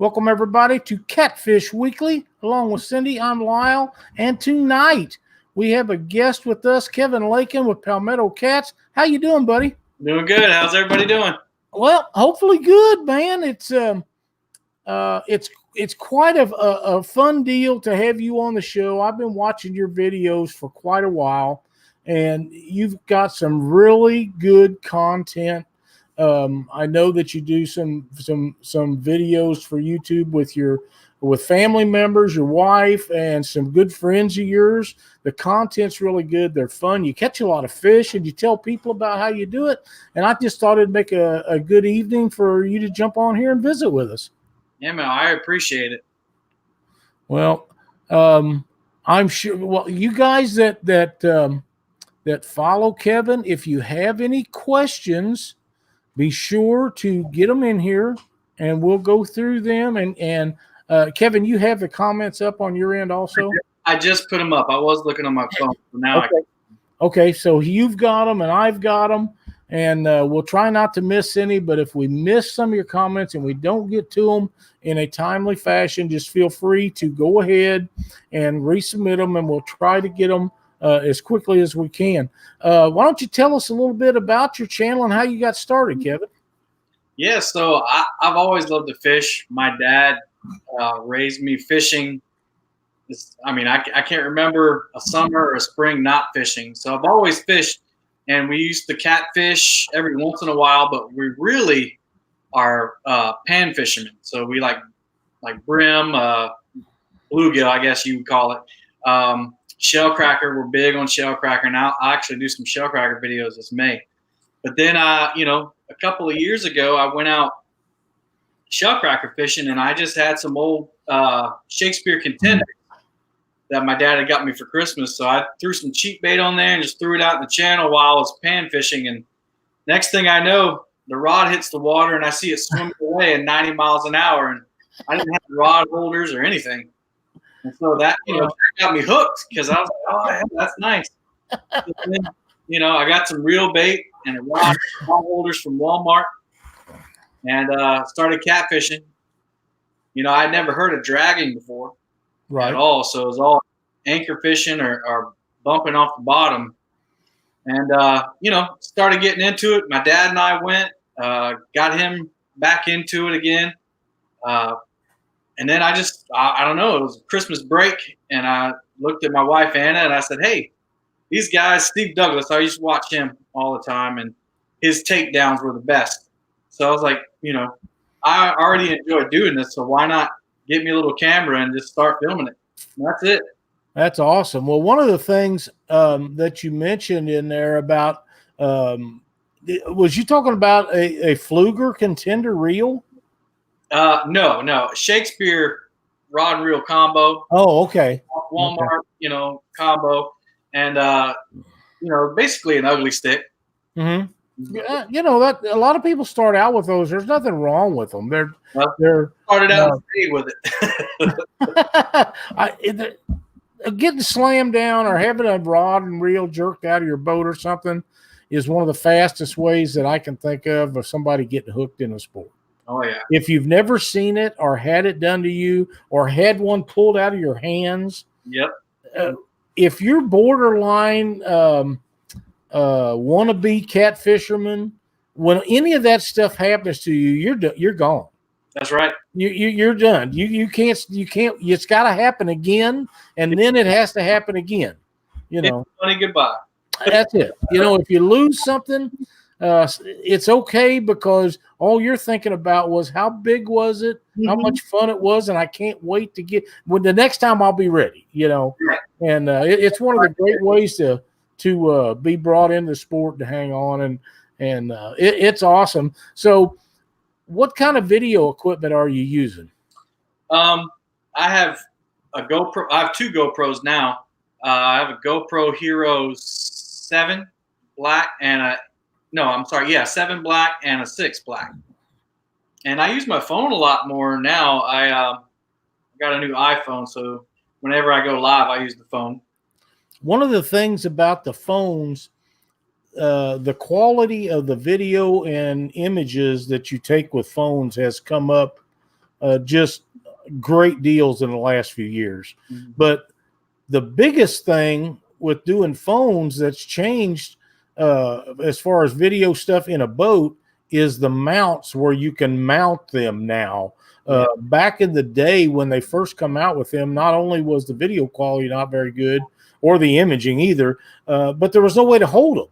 Welcome, everybody, to Catfish Weekly. Along with Cindy, I'm Lyle. And tonight, we have a guest with us, Kevin Lakin with Palmetto Cats. How you doing, buddy? Doing good. How's everybody doing? Well, hopefully good, man. It's quite a fun deal to have you on the show. I've been watching your videos for quite a while, and you've got some really good content. I know that you do some videos for YouTube with family members, your wife, and some good friends of yours. The content's really good. They're fun. You catch a lot of fish, and you tell people about how you do it. And I just thought it'd make a good evening for you to jump on here and visit with us. Yeah, man, I appreciate it. Well, I'm sure. Well, you guys that follow Kevin, if you have any questions, be sure to get them in here, and we'll go through them. And Kevin, you have the comments up on your end also? I just put them up. I was looking on my phone. So now Okay, so you've got them, and I've got them, and we'll try not to miss any. But if we miss some of your comments and we don't get to them in a timely fashion, just feel free to go ahead and resubmit them, and we'll try to get them as quickly as we can. Why don't you tell us a little bit about your channel and how you got started, Kevin? Yeah, so I've always loved to fish. My dad raised me fishing. I can't remember a summer or a spring not fishing. So I've always fished, and we used to catfish every once in a while, but we really are pan fishermen. So we like brim, bluegill, I guess you would call it. Shell cracker, we're big on shell cracker now. I actually do some shell cracker videos this May. But then, a couple of years ago, I went out shell cracker fishing, and I just had some old Shakespeare contenders that my dad had got me for Christmas. So I threw some cheap bait on there and just threw it out in the channel while I was pan fishing. And next thing I know, the rod hits the water, and I see it swimming away at 90 miles an hour. And I didn't have rod holders or anything. And so that, got me hooked, because I was like, oh, yeah, that's nice. And then, I got some reel bait and a rod holders from Walmart, and started catfishing. I'd never heard of dragging before at all. So it was all anchor fishing or bumping off the bottom. And, started getting into it. My dad and I went, got him back into it again. And then I don't know, it was Christmas break, and I looked at my wife, Anna, and I said, hey, these guys, Steve Douglas, I used to watch him all the time, and his takedowns were the best. So I was like, I already enjoy doing this, so why not get me a little camera and just start filming it? And that's it. That's awesome. Well, one of the things that you mentioned in there about, was you talking about a Fluger contender reel? No, Shakespeare rod and reel combo. Oh, okay. Walmart, combo, and basically an ugly stick. Mm-hmm. That a lot of people start out with those. There's nothing wrong with them. They're started out and stayed with it. Getting slammed down or having a rod and reel jerked out of your boat or something is one of the fastest ways that I can think of somebody getting hooked in a sport. Oh, yeah. If you've never seen it or had it done to you or had one pulled out of your hands. Yep. If you're borderline wannabe cat fisherman, when any of that stuff happens to you, you're gone. That's right. You're done. You can't. It's got to happen again, and then it has to happen again. Funny goodbye. That's it. If you lose something, it's okay, because all you're thinking about was how big was it, how much fun it was, and I can't wait to get when the next time I'll be ready. And it's one of the great ways to be brought into the sport, to hang on, and it's awesome. So, what kind of video equipment are you using? I have a GoPro. I have two GoPros now. I have a GoPro Hero 7 black and 7 black and a 6 black. And I use my phone a lot more now. I got a new iPhone, so whenever I go live, I use the phone. One of the things about the phones, the quality of the video and images that you take with phones has come up just great deals in the last few years. Mhm. But the biggest thing with doing phones that's changed as far as video stuff in a boat is the mounts where you can mount them now. Back in the day when they first come out with them, not only was the video quality not very good or the imaging either, but there was no way to hold them.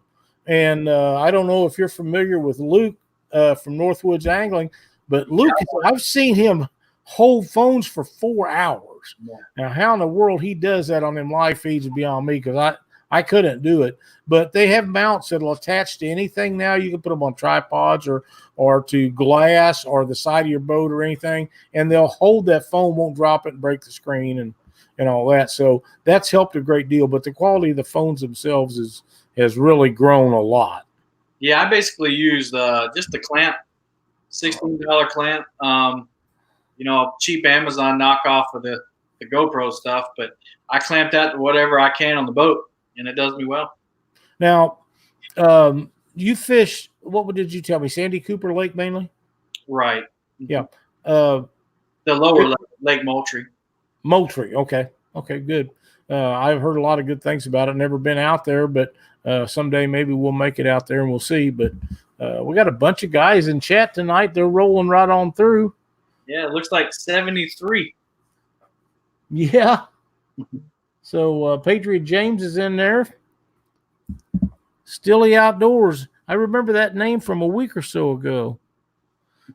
And I don't know if you're familiar with Luke from Northwoods Angling, but Luke, I've seen him hold phones for 4 hours. Yeah. Now, how in the world he does that on them live feeds is beyond me, because I couldn't do it. But they have mounts that'll attach to anything now. You can put them on tripods or to glass or the side of your boat or anything, and they'll hold that phone, won't drop it and break the screen and all that. So that's helped a great deal. But the quality of the phones themselves has really grown a lot. Yeah, I basically used just the clamp, $16 clamp. Cheap Amazon knockoff of the GoPro stuff, but I clamp that to whatever I can on the boat, and it does me well. Now, you fish, what did you tell me? Sandy Cooper Lake mainly? Right. Yeah. The lower Lake Moultrie. Moultrie. Okay, good. I've heard a lot of good things about it. Never been out there, but someday maybe we'll make it out there and we'll see. But we got a bunch of guys in chat tonight. They're rolling right on through. Yeah, it looks like 73. Yeah. So Patriot James is in there. Stilly Outdoors. I remember that name from a week or so ago.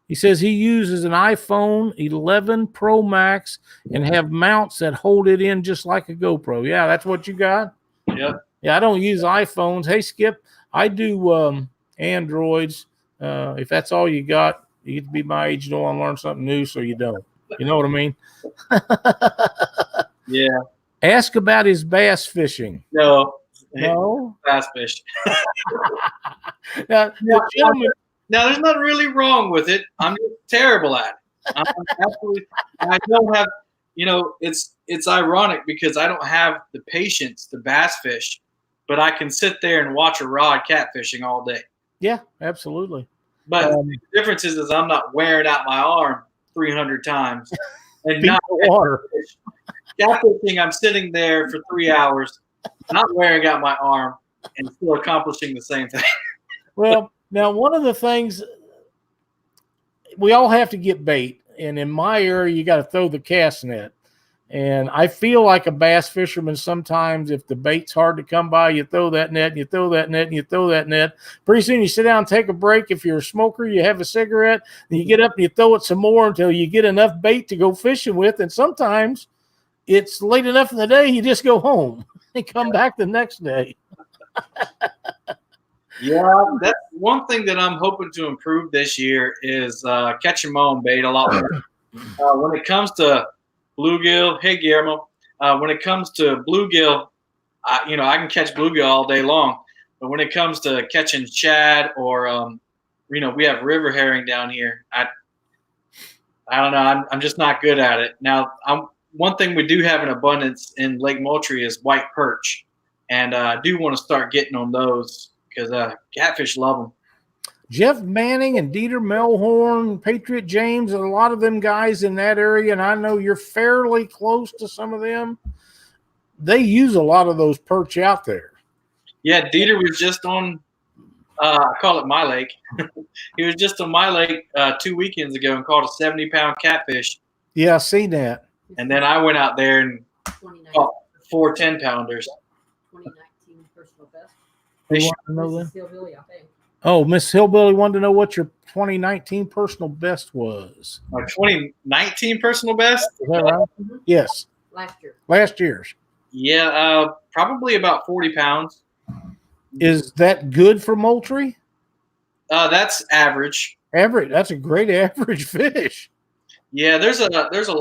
He says he uses an iPhone 11 Pro Max and have mounts that hold it in just like a GoPro. Yeah, that's what you got? Yep. Yeah, I don't use iPhones. Hey, Skip, I do Androids. If that's all you got, you get to be my age, you don't want to learn something new, so you don't. You know what I mean? Yeah. Ask about his bass fishing. No. Bass fish. Now, there's nothing really wrong with it. I'm just terrible at it. I don't have, it's ironic because I don't have the patience to bass fish, but I can sit there and watch a rod catfishing all day. Yeah, absolutely. But the difference is I'm not wearing out my arm 300 times and not water. Catfishing, I'm sitting there for 3 hours, not wearing out my arm, and still accomplishing the same thing. Well, now one of the things, we all have to get bait, and in my area, you got to throw the cast net. And I feel like a bass fisherman sometimes, if the bait's hard to come by, you throw that net, and you throw that net, and you throw that net. Pretty soon you sit down and take a break. If you're a smoker, you have a cigarette, and you get up and you throw it some more until you get enough bait to go fishing with. And sometimes it's late enough in the day, you just go home and come back the next day. Yeah, that's one thing that I'm hoping to improve this year is catching my own bait a lot more. When it comes to bluegill, hey Guillermo, when it comes to bluegill, I can catch bluegill all day long. But when it comes to catching shad or, we have river herring down here. I don't know. I'm just not good at it. Now, one thing we do have in abundance in Lake Moultrie is white perch, and I do want to start getting on those because catfish love them. Jeff Manning and Dieter Melhorn, Patriot James, and a lot of them guys in that area, and I know you're fairly close to some of them. They use a lot of those perch out there. Yeah, Dieter was just on, I call it my lake. He was just on my lake 2 weekends ago and caught a 70-pound catfish. Yeah, I seen that. And then I went out there and caught 4 10-pounders. 2019 personal best. They want to know that? Mrs. Hillbilly, I think. Oh, Miss Hillbilly wanted to know what your 2019 personal best was. My 2019 personal best? Is that right? Yes. Last year's. Yeah, probably about 40 pounds. Is that good for Moultrie? That's average. Average. That's a great average fish. Yeah, there's a lot of there's a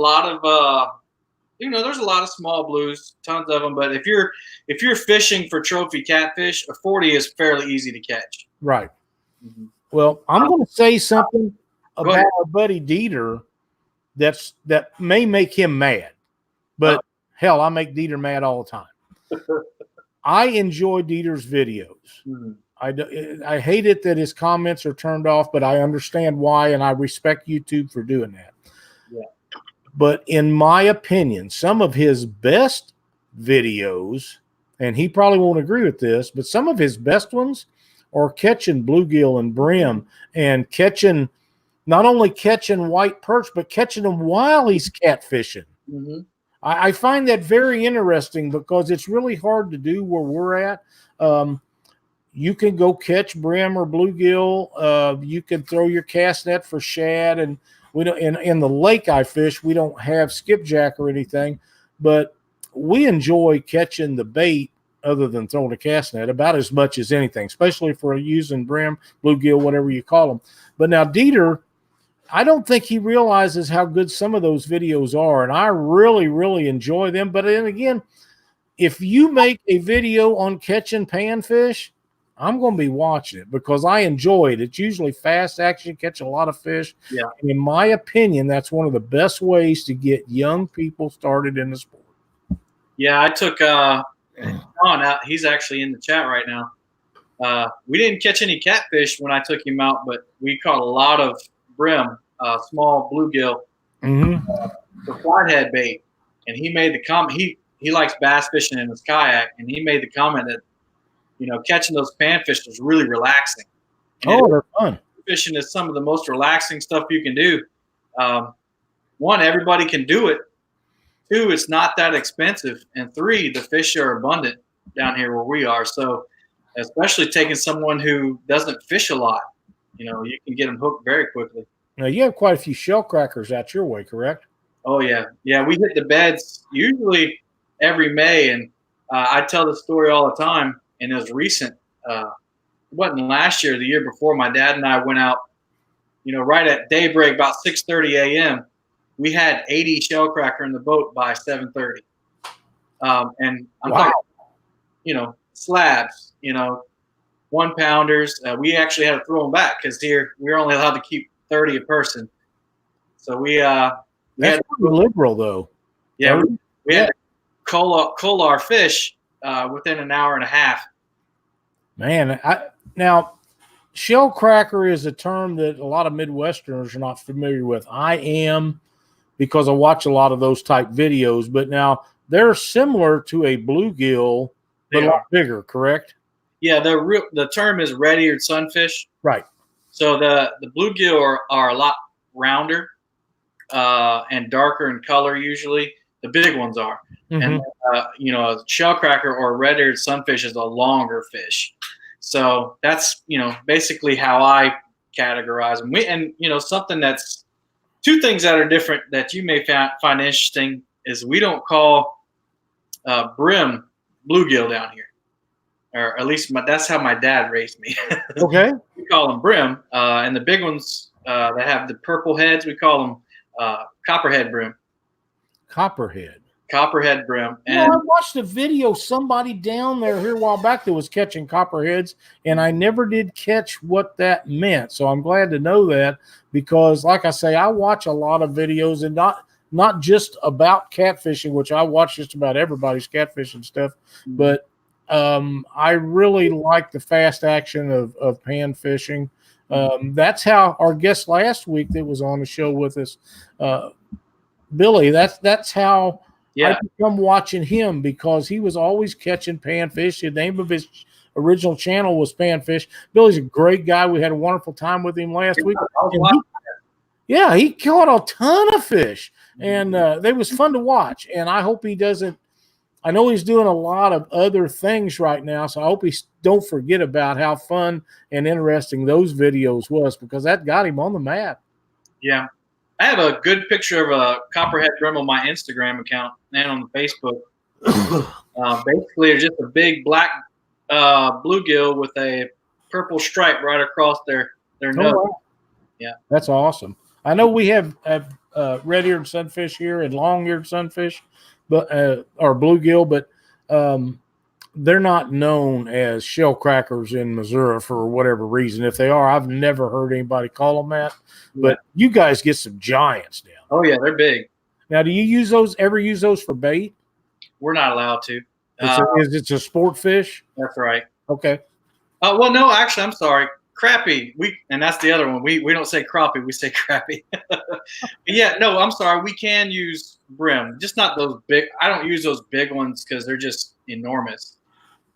lot of small blues, tons of them. But if you're fishing for trophy catfish, a 40 is fairly easy to catch. Right. Mm-hmm. Well, I'm going to say something about our buddy Dieter that may make him mad, but hell, I make Dieter mad all the time. I enjoy Dieter's videos. Mm-hmm. I hate it that his comments are turned off, but I understand why, and I respect YouTube for doing that. Yeah. But in my opinion, some of his best videos, and he probably won't agree with this, but some of his best ones are catching bluegill and brim and catching, not only catching white perch, but catching them while he's catfishing. Mm-hmm. I find that very interesting because it's really hard to do where we're at. You can go catch brim or bluegill. You can throw your cast net for shad, and we don't. In the lake I fish, we don't have skipjack or anything, but we enjoy catching the bait other than throwing a cast net about as much as anything, especially if we're using brim, bluegill, whatever you call them. But now Dieter, I don't think he realizes how good some of those videos are, and I really, really enjoy them. But then again, if you make a video on catching panfish, I'm going to be watching it because I enjoy it. It's usually fast action, catch a lot of fish. Yeah. And in my opinion, that's one of the best ways to get young people started in the sport. Yeah, I took John out. He's actually in the chat right now. We didn't catch any catfish when I took him out, but we caught a lot of brim, small bluegill, the flathead bait. And he made the comment. He likes bass fishing in his kayak, and he made the comment that, catching those panfish was really relaxing. Oh, they're fun. Fishing is some of the most relaxing stuff you can do. One, everybody can do it. Two, it's not that expensive. And three, the fish are abundant down here where we are. So especially taking someone who doesn't fish a lot, you can get them hooked very quickly. Now, you have quite a few shell crackers out your way, correct? Oh, yeah. Yeah, we hit the beds usually every May. And I tell the story all the time. And it was recent. It wasn't last year, the year before. My dad and I went out, right at daybreak, about 6:30 a.m. We had 80 shellcracker in the boat by 7:30. And I'm talking, slabs, 1 pounders. We actually had to throw them back because here we were only allowed to keep 30 a person. So we that's had pretty liberal, though. Yeah, we had to cull our fish within an hour and a half. Man, now shell cracker is a term that a lot of Midwesterners are not familiar with. I am, because I watch a lot of those type videos. But now they're similar to a bluegill, but a lot bigger, correct? Yeah, the term is red-eared sunfish. Right. So the bluegill are a lot rounder and darker in color usually. The big ones are. And a shellcracker or red-eared sunfish is a longer fish. So that's basically how I categorize them. Something that's two things that are different that you may find interesting is we don't call brim bluegill down here, or at least that's how my dad raised me. Okay. We call them brim, and the big ones that have the purple heads, we call them copperhead brim. Copperhead brim. And I watched a video, somebody down there here a while back that was catching copperheads, and I never did catch what that meant. So I'm glad to know that because, like I say, I watch a lot of videos and not just about catfishing, which I watch just about everybody's catfishing stuff, but I really like the fast action of pan fishing. That's how our guest last week that was on the show with us, Billy, that's how I become watching him because he was always catching panfish. The name of his original channel was Panfish. Billy's a great guy. We had a wonderful time with him last week. He caught a ton of fish, and they was fun to watch. And I hope he doesn't. I know he's doing a lot of other things right now, so I hope he don't forget about how fun and interesting those videos was because that got him on the map. Yeah. I have a good picture of a copperhead brim on my Instagram account and on the Facebook. Basically, it's just a big black bluegill with a purple stripe right across their nose. Wow. Yeah, that's awesome. I know we have red-eared sunfish here and long-eared sunfish, but or bluegill, but they're not known as shell crackers in Missouri for whatever reason. If they are, I've never heard anybody call them that. But you guys get some giants down. Oh yeah, they're big. Now, do you ever use those for bait? We're not allowed to. It's a sport fish? That's right. Okay. Well, no, actually, I'm sorry. crappie. And that's the other one. We don't say crappie, we say crappie. Yeah, no, I'm sorry. We can use brim, just not those big. I don't use those big ones because they're just enormous.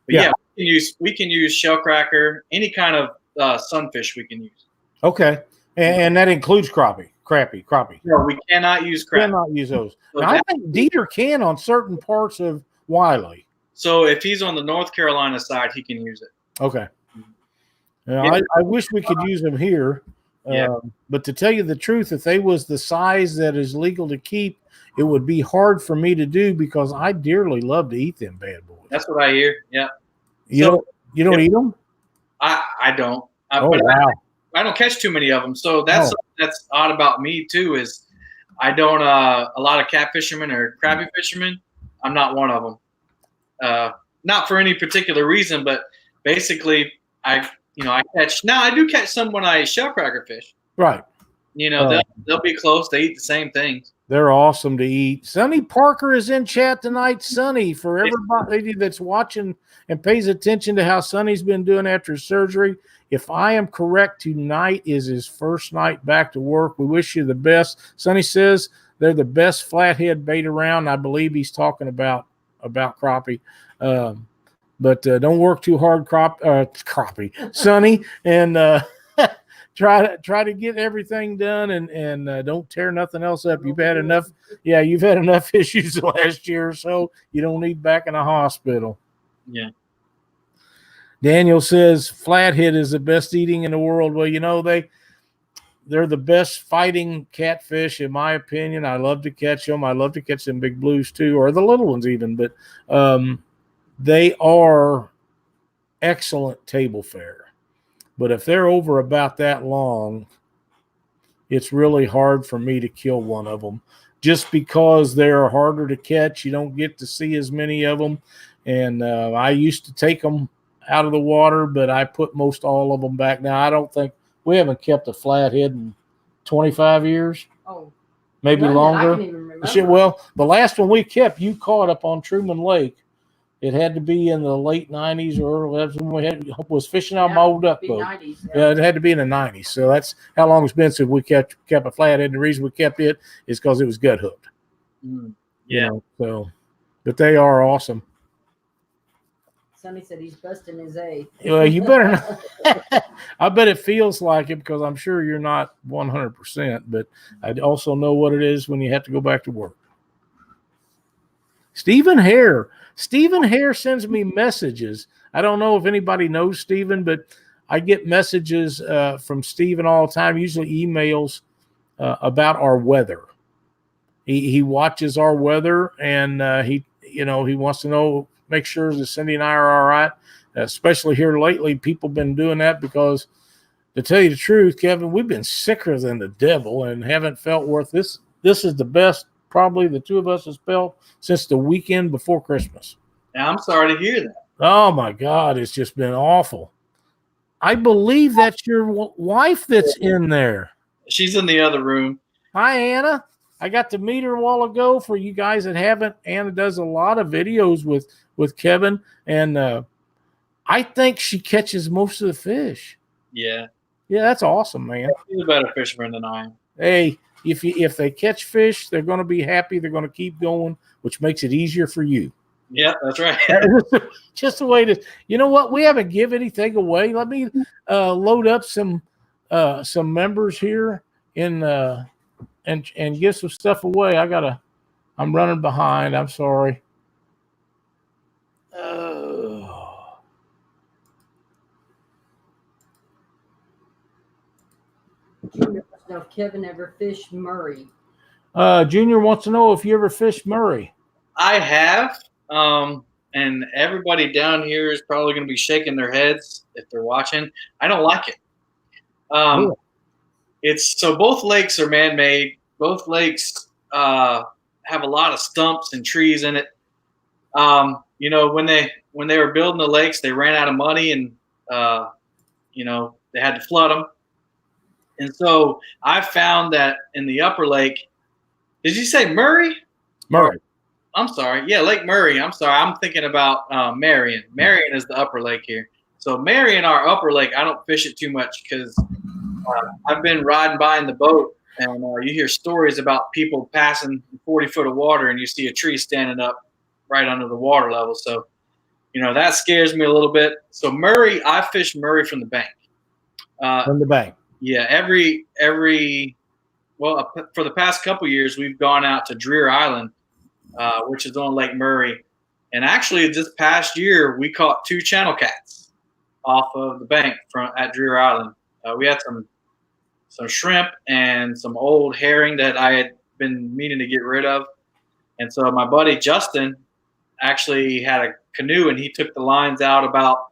But yeah, we can use shell cracker, any kind of sunfish we can use. Okay, and that includes crappie. No, we cannot use crappie. Cannot use those. So now, I think Dieter can on certain parts of Wiley. So if he's on the North Carolina side, he can use it. Okay. Now, I wish we could use them here. But to tell you the truth, if they was the size that is legal to keep, it would be hard for me to do because I dearly love to eat them bad boys. That's what I hear. Yeah. You don't eat them? I don't. But wow. I don't catch too many of them. So that's odd about me too. Is I don't a lot of cat fishermen or crappie fishermen. I'm not one of them. Not for any particular reason, but basically I catch. Now I do catch some when I shell cracker fish. Right. They'll be close. They eat the same things. They're awesome to eat. Sonny Parker is in chat tonight. Sonny, for everybody that's watching and pays attention to how Sonny's been doing after his surgery, if I am correct, tonight is his first night back to work. We wish you the best. Sonny says they're the best flathead bait around. I believe he's talking about crappie. But don't work too hard, crappie, Sonny, and try to get everything done and don't tear nothing else up. You've had enough. Yeah, you've had enough issues the last year or so. You don't need back in a hospital. Yeah. Daniel says flathead is the best eating in the world. Well, they're the best fighting catfish, in my opinion. I love to catch them. I love to catch them big blues too, or the little ones even. But they are excellent table fare. But if they're over about that long, it's really hard for me to kill one of them just because they're harder to catch. You don't get to see as many of them. And I used to take them out of the water, but I put most all of them back. Now, I don't think we haven't kept a flathead in 25 years. Oh, maybe longer. I can even remember. Well, the last one we kept, you caught up on Truman Lake. It had to be in the late 90s or when we was fishing out my old duck boat. 90s, yeah, it had to be in the 90s. So that's how long it's been since we kept a flathead. The reason we kept it is because it was gut hooked. Yeah. So, but they are awesome. Sonny said he's busting his A. Well, you better not. I bet it feels like it because I'm sure you're not 100%, but I also know what it is when you have to go back to work. Stephen Hare sends me messages. I don't know if anybody knows Stephen, but I get messages from Stephen all the time, usually emails about our weather. He watches our weather and he wants to know, make sure that Cindy and I are all right. Especially here lately, people have been doing that because, to tell you the truth, Kevin, we've been sicker than the devil and haven't felt worth this. This is the best probably the two of us has felt since the weekend before Christmas. Yeah, I'm sorry to hear that. Oh, my God. It's just been awful. I believe that's your wife that's in there. She's in the other room. Hi, Anna. I got to meet her a while ago. For you guys that haven't, Anna does a lot of videos with Kevin, and I think she catches most of the fish. Yeah. Yeah, that's awesome, man. She's a better fisherman than I am. Hey, if they catch fish, they're going to be happy. They're going to keep going, which makes it easier for you. Yeah, that's right. Just the way to. You know what? We haven't given anything away. Let me load up some members here and give some stuff away. I'm running behind. I'm sorry. Junior wants to know if Kevin ever fished Murray. Junior wants to know if you ever fished Murray. I have. And everybody down here is probably going to be shaking their heads if they're watching. I don't like it. It's so both lakes are man-made. Both lakes have a lot of stumps and trees in it. When they were building the lakes, they ran out of money and they had to flood them. And so I found that in the upper lake, did you say Murray? Murray. I'm sorry. Yeah, Lake Murray. I'm sorry. I'm thinking about Marion. Marion is the upper lake here. So Mary and our upper lake, I don't fish it too much because I've been riding by in the boat, and you hear stories about people passing 40 foot of water, and you see a tree standing up right under the water level. So, that scares me a little bit. So Murray, I fish Murray from the bank. From the bank. Yeah, for the past couple years, we've gone out to Dreer Island, which is on Lake Murray. And actually, this past year, we caught 2 channel cats off of the bank at Dreer Island. We had some shrimp and some old herring that I had been meaning to get rid of. And so my buddy Justin actually had a canoe, and he took the lines out about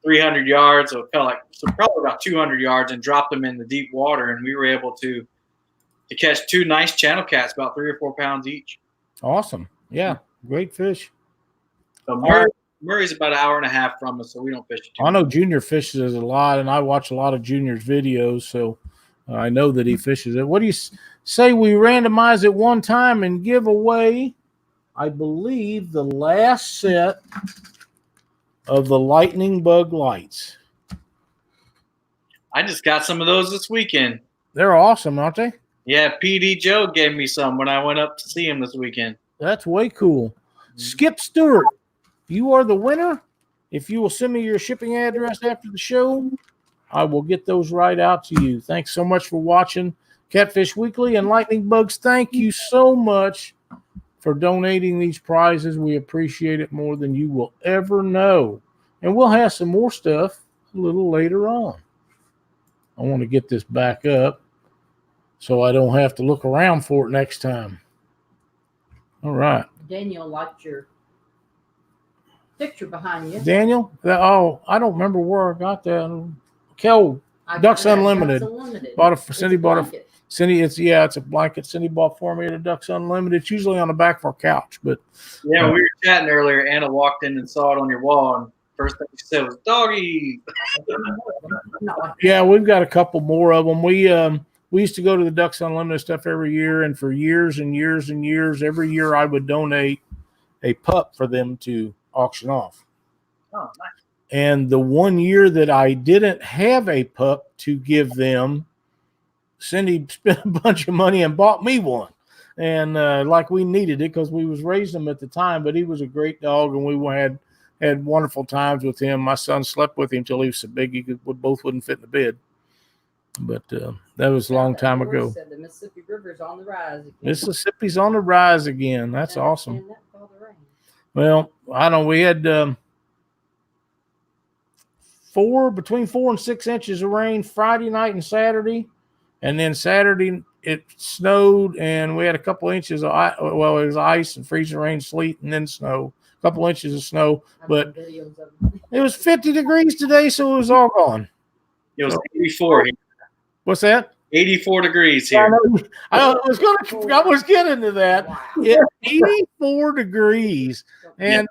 300 yards, so it felt like probably about 200 yards, and dropped them in the deep water. And we were able to catch 2 nice channel cats, about 3 or 4 pounds each. Awesome. Yeah, great fish. So Murray's about an hour and a half from us, so we don't fish it too much. I know Junior fishes a lot, and I watch a lot of Junior's videos, so I know that he fishes it. What do you say we randomize it one time and give away, I believe, the last set of the lightning bug lights? I just got some of those this weekend. They're awesome, aren't they? Yeah, PD Joe gave me some when I went up to see him this weekend. That's way cool. Skip Stewart, you are the winner. If you will send me your shipping address after the show, I will get those right out to you. Thanks so much for watching Catfish Weekly. And Lightning Bugs, thank you so much for donating these prizes. We appreciate it more than you will ever know. And we'll have some more stuff a little later on. I want to get this back up so I don't have to look around for it next time. All right. Daniel liked your picture behind you. Daniel? I don't remember where I got that. Kel, Ducks Unlimited. Cindy bought a Cindy, it's a blanket Cindy bought for me at a Ducks Unlimited. It's usually on the back of our couch, but yeah, we were chatting earlier. Anna walked in and saw it on your wall, and first thing she said was "doggy." Yeah, we've got a couple more of them. We used to go to the Ducks Unlimited stuff every year, and for years and years and years, every year I would donate a pup for them to auction off. Oh, nice. And the one year that I didn't have a pup to give them, Cindy spent a bunch of money and bought me one. And like we needed it because we was raising him at the time, but he was a great dog, and we had wonderful times with him. My son slept with him until he was so big we both wouldn't fit in the bed. But that was a long time ago. Said the Mississippi River's on the rise again. Mississippi's on the rise again. That's awesome. Well, I don't know. We had between 4 and 6 inches of rain Friday night and Saturday. And then Saturday it snowed, and we had a couple inches of it was ice and freezing rain, sleet, and then snow. A couple inches of snow. But it was 50 degrees today, so it was all gone. It was 84 here. What's that? 84 degrees here. I was getting to that. Wow. Yeah, 84 degrees. And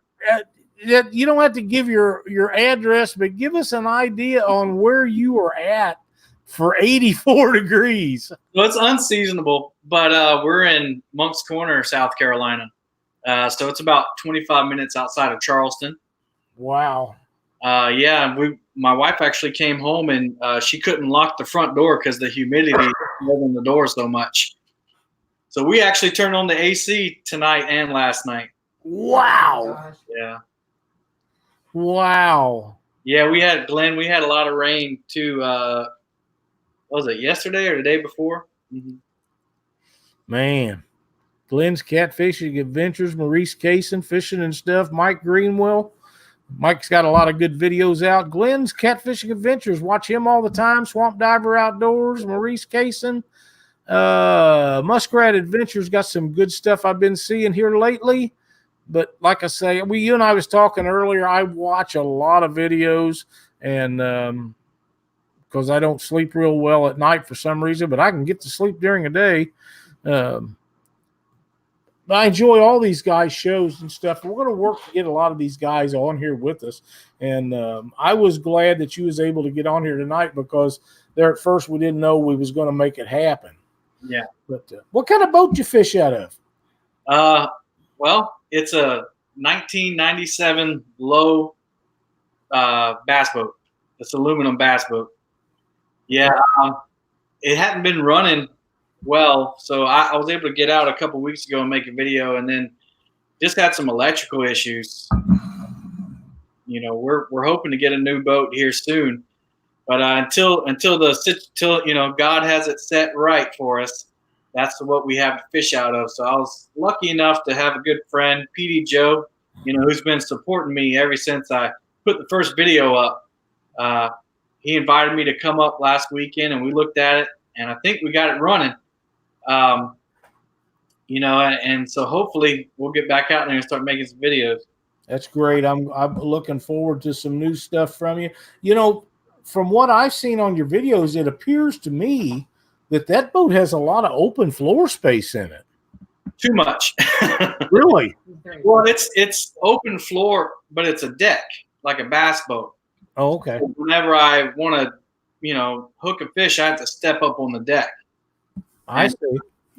you don't have to give your address, but give us an idea on where you are at for 84 degrees. Well, it's unseasonable, but we're in Moncks Corner, South Carolina. So it's about 25 minutes outside of Charleston. Wow. My wife actually came home, and she couldn't lock the front door because the humidity opened the door so much. So we actually turned on the AC tonight and last night. Wow. Yeah. Wow. Yeah, we had a lot of rain too. Was it yesterday or the day before? Mm-hmm. Man. Glenn's Catfishing Adventures, Maurice Kaysen fishing and stuff, Mike Greenwell. Mike's got a lot of good videos out. Glenn's Catfishing Adventures. Watch him all the time. Swamp Diver Outdoors, Maurice Kaysen. Muskrat Adventures got some good stuff I've been seeing here lately. But like I say, you and I was talking earlier, I watch a lot of videos, and because I don't sleep real well at night for some reason, but I can get to sleep during the day. I enjoy all these guys' shows and stuff. We're going to work to get a lot of these guys on here with us. And I was glad that you was able to get on here tonight, because there at first we didn't know we was going to make it happen. Yeah. But what kind of boat you fish out of? Well, it's a 1997 low bass boat. This aluminum bass boat. Yeah, it hadn't been running well, so I was able to get out a couple weeks ago and make a video, and then just had some electrical issues. You know, we're hoping to get a new boat here soon, but until God has it set right for us, that's what we have to fish out of. So I was lucky enough to have a good friend, PD Joe, who's been supporting me ever since I put the first video up. He invited me to come up last weekend, and we looked at it, and I think we got it running. And so hopefully we'll get back out there and start making some videos. That's great. I'm looking forward to some new stuff from you. From what I've seen on your videos, it appears to me that boat has a lot of open floor space in it. Too much. Really? Well, it's open floor, but it's a deck, like a bass boat. Oh, okay. So whenever I want to, hook a fish, I have to step up on the deck. I see.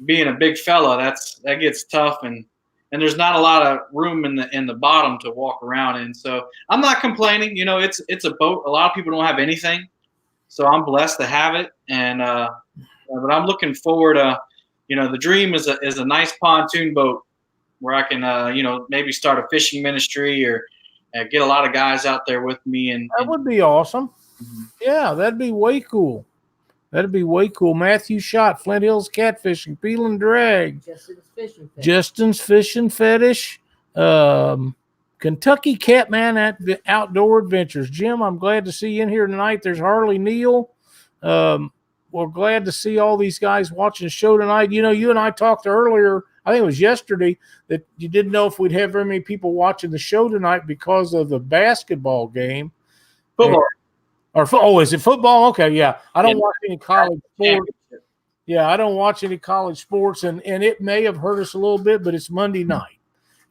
Being a big fella, that gets tough, and there's not a lot of room in the bottom to walk around in. So I'm not complaining. It's a boat. A lot of people don't have anything, so I'm blessed to have it. And but I'm looking forward to, the dream is a nice pontoon boat where I can maybe start a fishing ministry or get a lot of guys out there with me. And that would be awesome. Mm-hmm. Yeah, that'd be way cool. That'd be way cool. Matthew Shot, Flint Hills Catfishing, Peel and Drag. Justin's Fishing Fetish. Kentucky Catman at the Outdoor Adventures. Jim, I'm glad to see you in here tonight. There's Harley Neal. We're glad to see all these guys watching the show tonight. You and I talked earlier, I think it was yesterday, that you didn't know if we'd have very many people watching the show tonight because of the basketball game. Football. Is it football? Okay, yeah. I don't watch any college sports. Yeah, I don't watch any college sports, and it may have hurt us a little bit, but it's Monday night.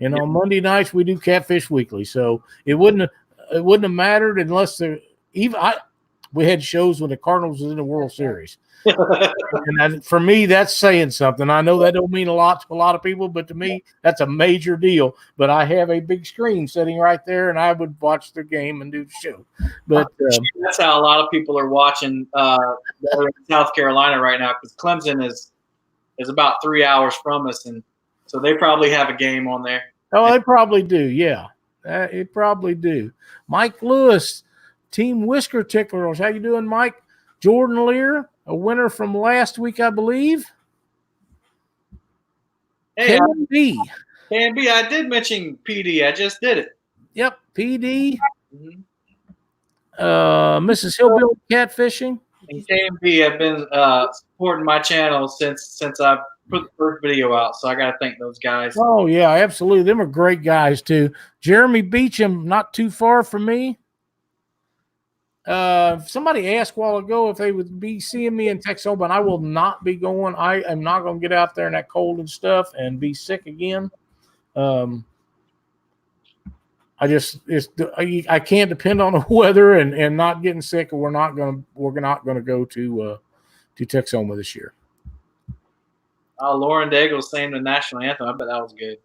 On Monday nights we do Catfish Weekly, so it wouldn't have mattered unless we had shows when the Cardinals was in the World Series. And for me, that's saying something. I know that don't mean a lot to a lot of people, but to me, that's a major deal. But I have a big screen sitting right there, and I would watch the game and do the show. But that's how a lot of people are watching in South Carolina right now, because Clemson is about 3 hours from us, and so they probably have a game on there. Oh, they probably do. Yeah, it probably do. Mike Lewis, Team Whisker Ticklers. How you doing, Mike? Jordan Lear, a winner from last week, I believe. Hey, KMB. KMB, I did mention PD. I just did it. Yep, PD. Mm-hmm. Mrs. Hillbilly Catfishing. And KMB have been supporting my channel since I put the first video out, so I got to thank those guys. Oh, yeah, absolutely. Them are great guys, too. Jeremy Beecham, not too far from me. Somebody asked a while ago if they would be seeing me in Texoma, but I will not be going. I am not going to get out there in that cold and stuff and be sick again. I can't depend on the weather and not getting sick, or we're not going to go to Texoma this year. Lauren Daigle sang the national anthem. I bet that was good.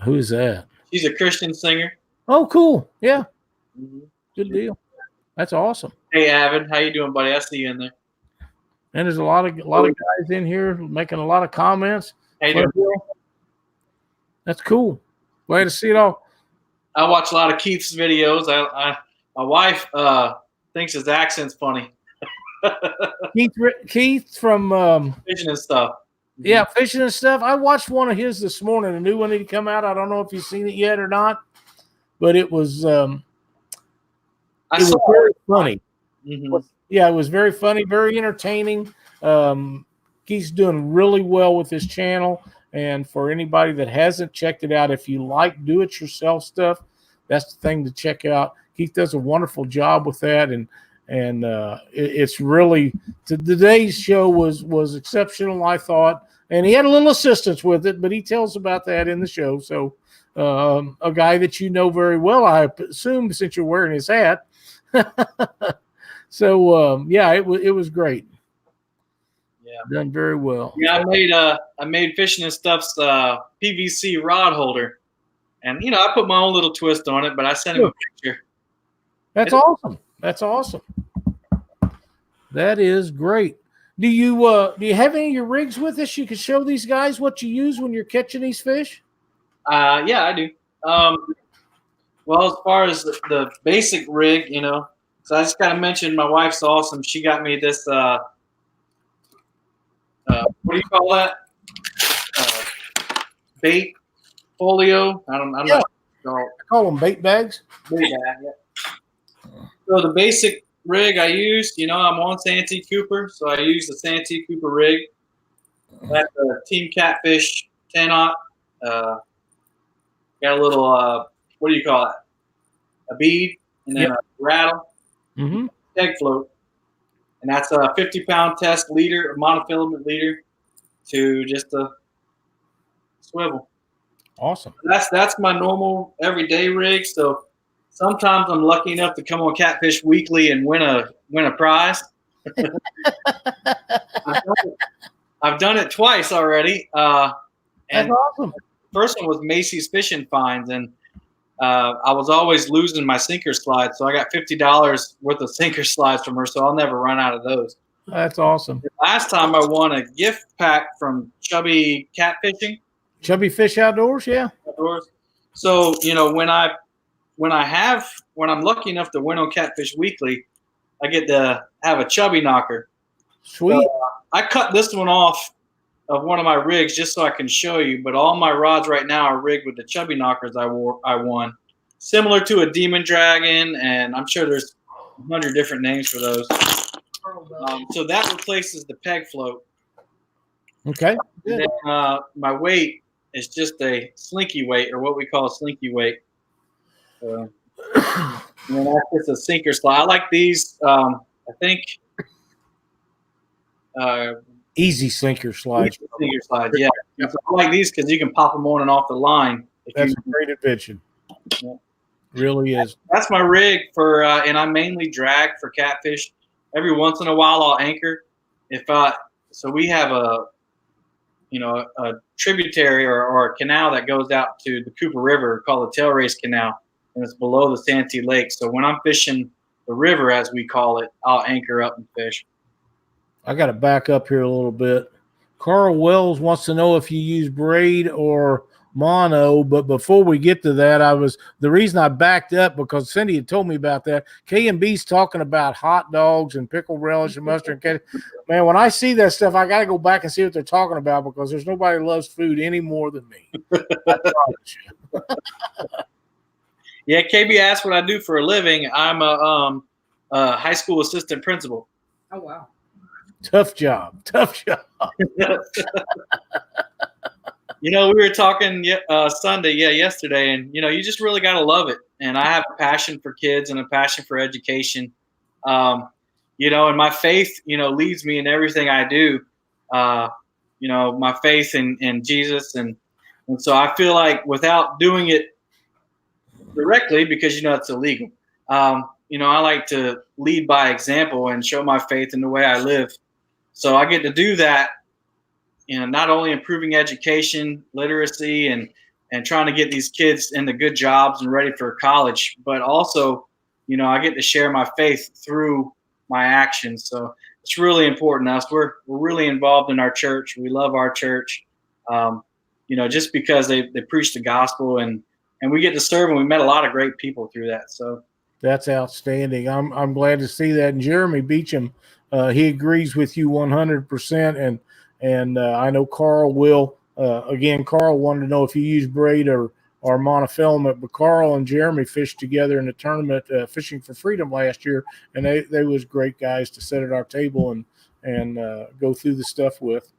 Who is that? She's a Christian singer. Oh, cool. Yeah. Mm-hmm. Good deal. That's awesome. Hey, Avid, how you doing, buddy? I see you in there. And there's a lot of guys in here making a lot of comments. How you doing? That's cool. Glad to see it all. I watch a lot of Keith's videos. My wife thinks his accent's funny. Keith from Fishing and Stuff. Yeah, Fishing and Stuff. I watched one of his this morning, a new one that come out. I don't know if you've seen it yet or not, but it was very funny. Mm-hmm. Yeah, it was very funny, very entertaining. Keith's doing really well with his channel. And for anybody that hasn't checked it out, if you like do-it-yourself stuff, that's the thing to check out. Keith does a wonderful job with that, and it's really today's show was exceptional, I thought. And he had a little assistance with it, but he tells about that in the show. So a guy that you know very well, I assume, since you're wearing his hat. So yeah, it was great. Yeah, done very well. Yeah, I made Fishing and Stuff's PVC rod holder, and I put my own little twist on it, but I sent him a picture. That's awesome. That's awesome. That is great. Do you have any of your rigs with us? You can show these guys what you use when you're catching these fish. Yeah, I do. Well, as far as the basic rig, so I just got to mention my wife's awesome. She got me this. What do you call that? Bait folio. I'm not sure. I call them bait bags. Bait bag, yeah. So the basic rig I use, I'm on Santee Cooper, so I use the Santee Cooper rig. That's a Team Catfish 10-aught. Got a little, what do you call it? A bead and then a rattle, egg float. And that's a 50-pound test leader, a monofilament leader to just a swivel. Awesome. That's my normal everyday rig. So sometimes I'm lucky enough to come on Catfish Weekly and win a prize. I've done it twice already. And that's awesome. The first one was Macy's Fishing Finds, and I was always losing my sinker slides, so I got $50 worth of sinker slides from her, so I'll never run out of those. That's awesome. Last time I won a gift pack from Chubby Catfishing. Chubby Fish Outdoors, yeah. Outdoors. So, when I'm lucky enough to win on Catfish Weekly, I get to have a chubby knocker. Sweet. So, I cut this one off of one of my rigs just so I can show you, but all my rods right now are rigged with the chubby knockers I won. Similar to a Demon Dragon, and I'm sure there's 100 different names for those. So that replaces the peg float. Okay. And then, my weight is just a slinky weight, or what we call a slinky weight. And then that's just a sinker slide. I like these. I think easy sinker slides. Sinker slides, yeah. So I like these because you can pop them on and off the line. That's a great invention. Yeah. Really is. That's my rig for, and I mainly drag for catfish. Every once in a while, I'll anchor. So we have a tributary or a canal that goes out to the Cooper River called the Tailrace Canal, and it's below the Santee Lake. So when I'm fishing the river, as we call it, I'll anchor up and fish. I got to back up here a little bit. Carl Wells wants to know if you use braid or mono, but before we get to that, the reason I backed up because Cindy had told me about that. K&B's talking about hot dogs and pickle relish and mustard. Man, when I see that stuff, I got to go back and see what they're talking about because there's nobody who loves food any more than me. Yeah, KB asked what I do for a living. I'm a high school assistant principal. Oh, wow. Tough job. We were talking Sunday, yesterday, and you just really got to love it. And I have a passion for kids and a passion for education. And my faith, leads me in everything I do. My faith in Jesus, and so I feel like without doing it directly, because it's illegal. I like to lead by example and show my faith in the way I live. So I get to do that. Not only improving education, literacy, and trying to get these kids into good jobs and ready for college, but also, I get to share my faith through my actions. So it's really important to us. We're really involved in our church. We love our church, just because they preach the gospel and we get to serve, and we met a lot of great people through that. So that's outstanding. I'm glad to see that. And Jeremy Beecham, he agrees with you 100%. And I know Carl will. Again, Carl wanted to know if you use braid or monofilament, but Carl and Jeremy fished together in a tournament, Fishing for Freedom last year, and they was great guys to sit at our table and go through the stuff with.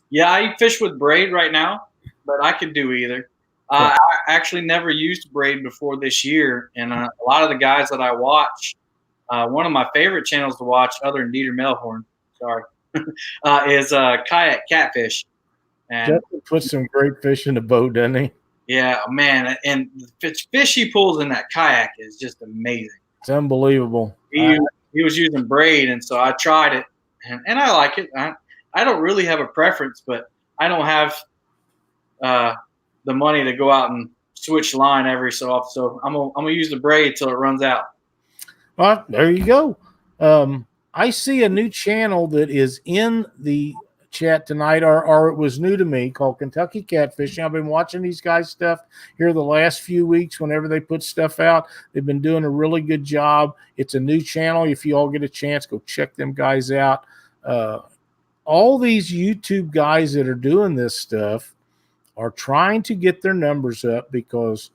Yeah, I fish with braid right now, but I could do either. I actually never used braid before this year, and a lot of the guys that I watch, one of my favorite channels to watch, other than Dieter Melhorn, is Kayak Catfish. And Justin puts some great fish in the boat, doesn't he? Yeah, man. And the fish he pulls in that kayak is just amazing. It's unbelievable. He was using braid, and so I tried it, and I like it. I don't really have a preference, but I don't have the money to go out and switch line every so often. So I'm gonna use the braid till it runs out. Well, there you go. I see a new channel that is in the chat tonight, or it was new to me, called Kentucky Catfishing. I've been watching these guys' stuff here the last few weeks. Whenever they put stuff out, they've been doing a really good job. It's a new channel. If you all get a chance, go check them guys out. All these YouTube guys that are doing this stuff are trying to get their numbers up because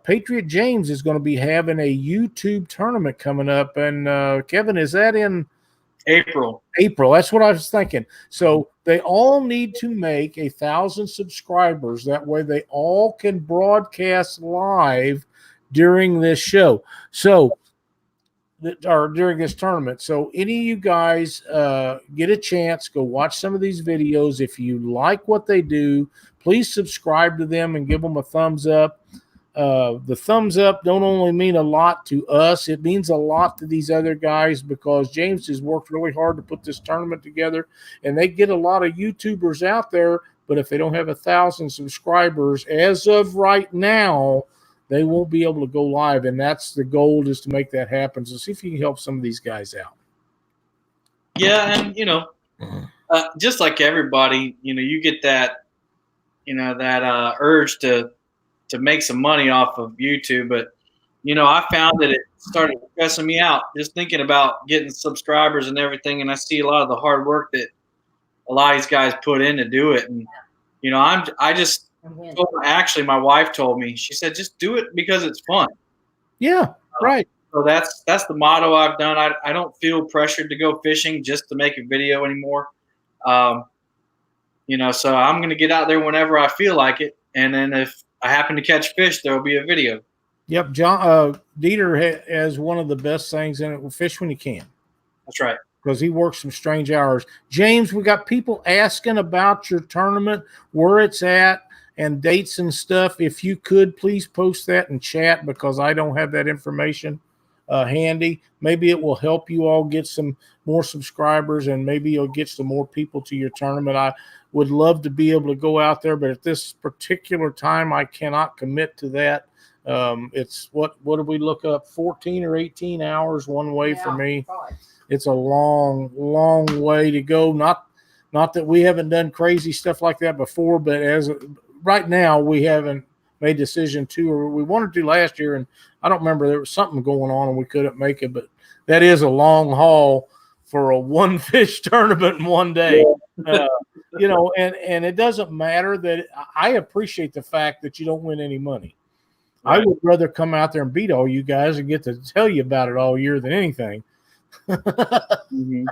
Patriot James is going to be having a YouTube tournament coming up. And Kevin, is that in April? April. That's what I was thinking. So they all need to make 1,000 subscribers. That way they all can broadcast live during this show. So or during this tournament. So any of you guys get a chance, go watch some of these videos. If you like what they do, please subscribe to them and give them a thumbs up. The thumbs up don't only mean a lot to us, it means a lot to these other guys because James has worked really hard to put this tournament together, and they get a lot of YouTubers out there, but if they don't have 1,000 subscribers as of right now, they won't be able to go live, and that's the goal, is to make that happen. So see if you can help some of these guys out. Yeah, and just like everybody, you get that, that urge to make some money off of YouTube, but I found that it started stressing me out just thinking about getting subscribers and everything, and I see a lot of the hard work that a lot of these guys put in to do it, and actually my wife told me, she said, just do it because it's fun. Yeah, right. So that's the motto I've done. I don't feel pressured to go fishing just to make a video anymore. So I'm going to get out there whenever I feel like it, and then if I happen to catch fish, there will be a video. Yep, John Dieter has one of the best things in it: fish when you can. That's right. Because he works some strange hours. James, we got people asking about your tournament, where it's at, and dates and stuff. If you could, please post that in chat because I don't have that information handy. Maybe it will help you all get some more subscribers, and maybe you'll get some more people to your tournament. I would love to be able to go out there, but at this particular time, I cannot commit to that. It's what do we look up? 14 or 18 hours one way for me. It's a long, long way to go. Not that we haven't done crazy stuff like that before, but right now we haven't made a decision to, or we wanted to last year, and I don't remember, there was something going on and we couldn't make it, but that is a long haul for a one fish tournament in one day. And it doesn't matter that I appreciate the fact that you don't win any money. Right. I would rather come out there and beat all you guys and get to tell you about it all year than anything. Mm-hmm.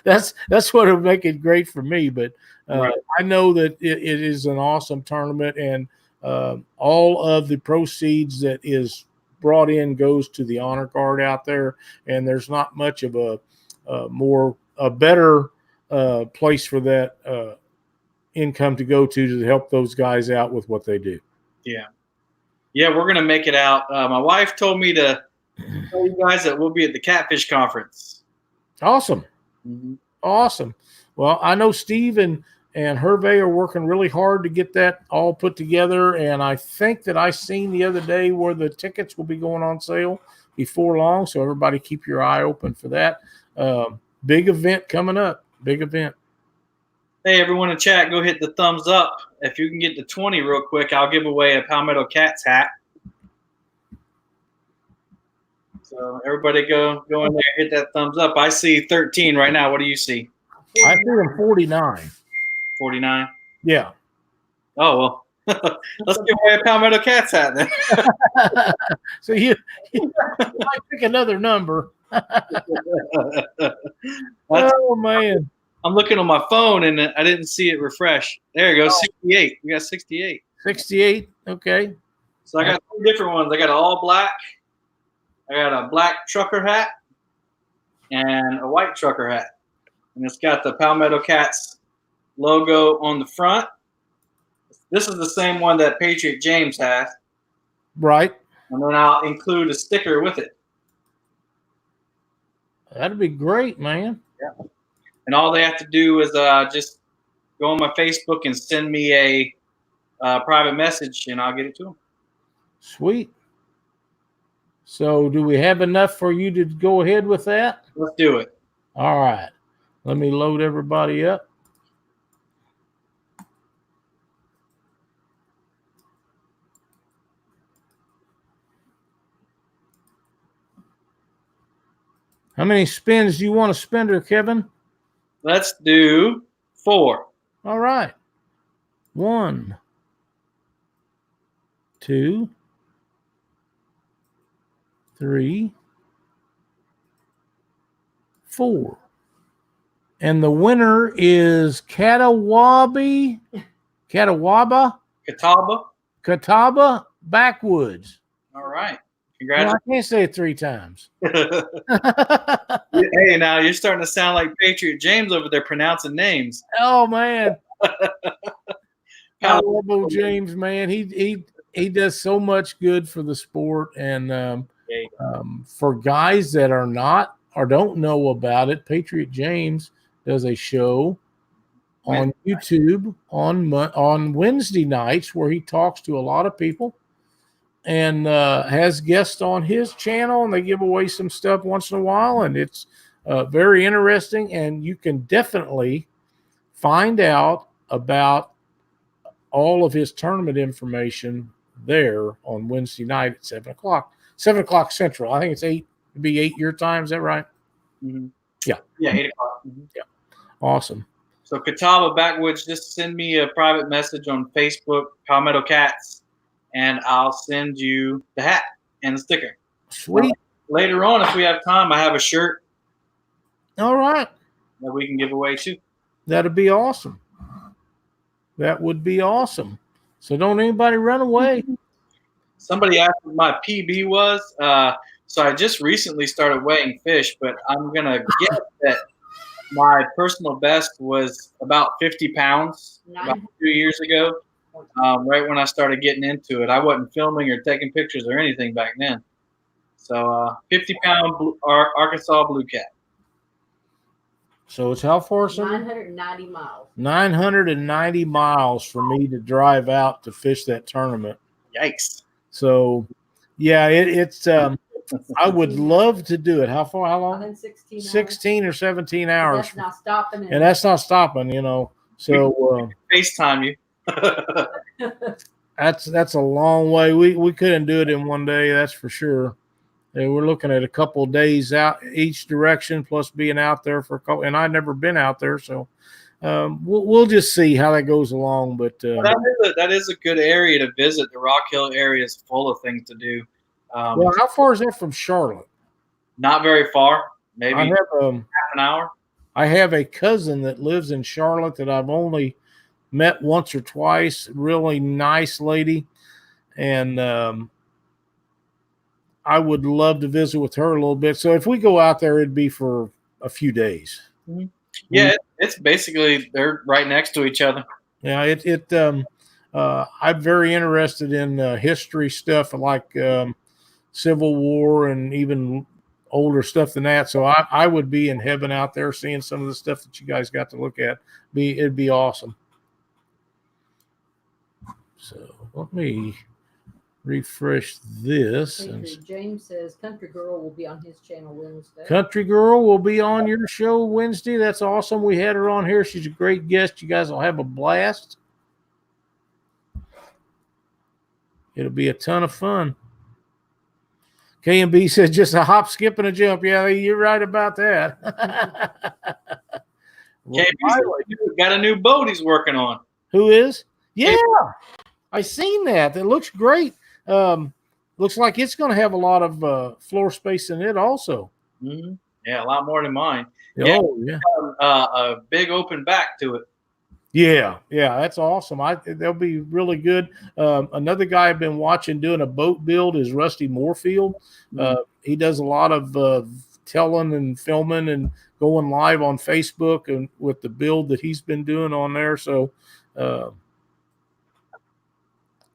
That's what would make it great for me. But right. I know that it is an awesome tournament, and all of the proceeds that is brought in goes to the honor guard out there. And there's not much of a better place for that income to go to help those guys out with what they do. Yeah, we're gonna make it out. My wife told me to tell you guys that we'll be at the Catfish conference. Awesome. Mm-hmm. Awesome. Well, I know Steve and Hervé are working really hard to get that all put together, and I think that I seen the other day where the tickets will be going on sale before long, so everybody keep your eye open for that. Big event coming up. Big event. Hey, everyone in chat, go hit the thumbs up. If you can get to 20 real quick, I'll give away a Palmetto Cats hat. So everybody go in there, hit that thumbs up. I see 13 right now. What do you see? I see them 49. 49? Yeah. Oh, well. Let's give away a Palmetto Cats hat then. So you might pick another number. Oh, man. I'm looking on my phone, and I didn't see it refresh. There you go, 68. We got 68. 68, okay. So I got two different ones. I got an all black. I got a black trucker hat and a white trucker hat. And it's got the Palmetto Cats logo on the front. This is the same one that Patriot James has. Right. And then I'll include a sticker with it. That'd be great, man. Yeah. And all they have to do is just go on my Facebook and send me a private message, and I'll get it to them. Sweet. So do we have enough for you to go ahead with that? Let's do it. All right. Let me load everybody up. How many spins do you want to spend her, Kevin? Let's do 4. All right. 1, 2, 3, 4. And the winner is Catawaba Catawba. Backwoods. All right. Well, Congrats. I can't say it 3 times. Hey, now you're starting to sound like Patriot James over there pronouncing names. Oh man. I love old James, man. He does so much good for the sport, and for guys that are not or don't know about it, Patriot James does a show on YouTube on Wednesday nights where he talks to a lot of people and has guests on his channel, and they give away some stuff once in a while, and it's very interesting, and you can definitely find out about all of his tournament information there on Wednesday night at 7 o'clock. 7 o'clock Central. I think it's 8. It'd be 8 your time. Is that right? Mm-hmm. Yeah. Yeah, 8 o'clock. Mm-hmm. Yeah. Awesome. So Catawba Backwoods, just send me a private message on Facebook, Palmetto Cats, and I'll send you the hat and the sticker. Sweet. Later on, if we have time, I have a shirt. All right. That we can give away too. That'd be awesome. That would be awesome. So don't anybody run away. Somebody asked what my PB was. So I just recently started weighing fish, but I'm going to guess that my personal best was about 50 pounds about 2 years ago, right when I started getting into it. I wasn't filming or taking pictures or anything back then. So 50-pound Arkansas blue cat. So it's how far? 990 miles. 990 miles for me to drive out to fish that tournament. Yikes. So, yeah, it's I would love to do it. How far? How long? I think 16 hours. 16 or 17 hours. That's not stopping. And that's not stopping, you know. So FaceTime you. that's a long way. We couldn't do it in one day, that's for sure. And we're looking at a couple of days out each direction, plus being out there for a couple. And I've never been out there, so we'll just see how that goes along. But that is a good area to visit. The Rock Hill area is full of things to do. Well, how far is that from Charlotte? Not very far. Maybe I have, half an hour. I have a cousin that lives in Charlotte that I've only met once or twice. Really nice lady, and I would love to visit with her a little bit. So if we go out there, it'd be for a few days. Mm-hmm. Yeah, it's basically they're right next to each other. Yeah, I'm very interested in history stuff like Civil War and even older stuff than that. So I would be in heaven out there seeing some of the stuff that you guys got to look at. It'd be awesome. So let me refresh this. James says Country Girl will be on his channel Wednesday. Country Girl will be on your show Wednesday. That's awesome. We had her on here. She's a great guest. You guys will have a blast. It'll be a ton of fun. K&B says just a hop, skip, and a jump. Yeah, you're right about that. KB got a new boat he's working on. Who is? Yeah, I seen that. It looks great. Looks like it's going to have a lot of floor space in it also. Mm-hmm. Yeah, a lot more than mine. Oh, yeah. A big open back to it. Yeah, that's awesome. They'll be really good. Another guy I've been watching doing a boat build is Rusty Moorfield. He does a lot of telling and filming and going live on Facebook and with the build that he's been doing on there. So,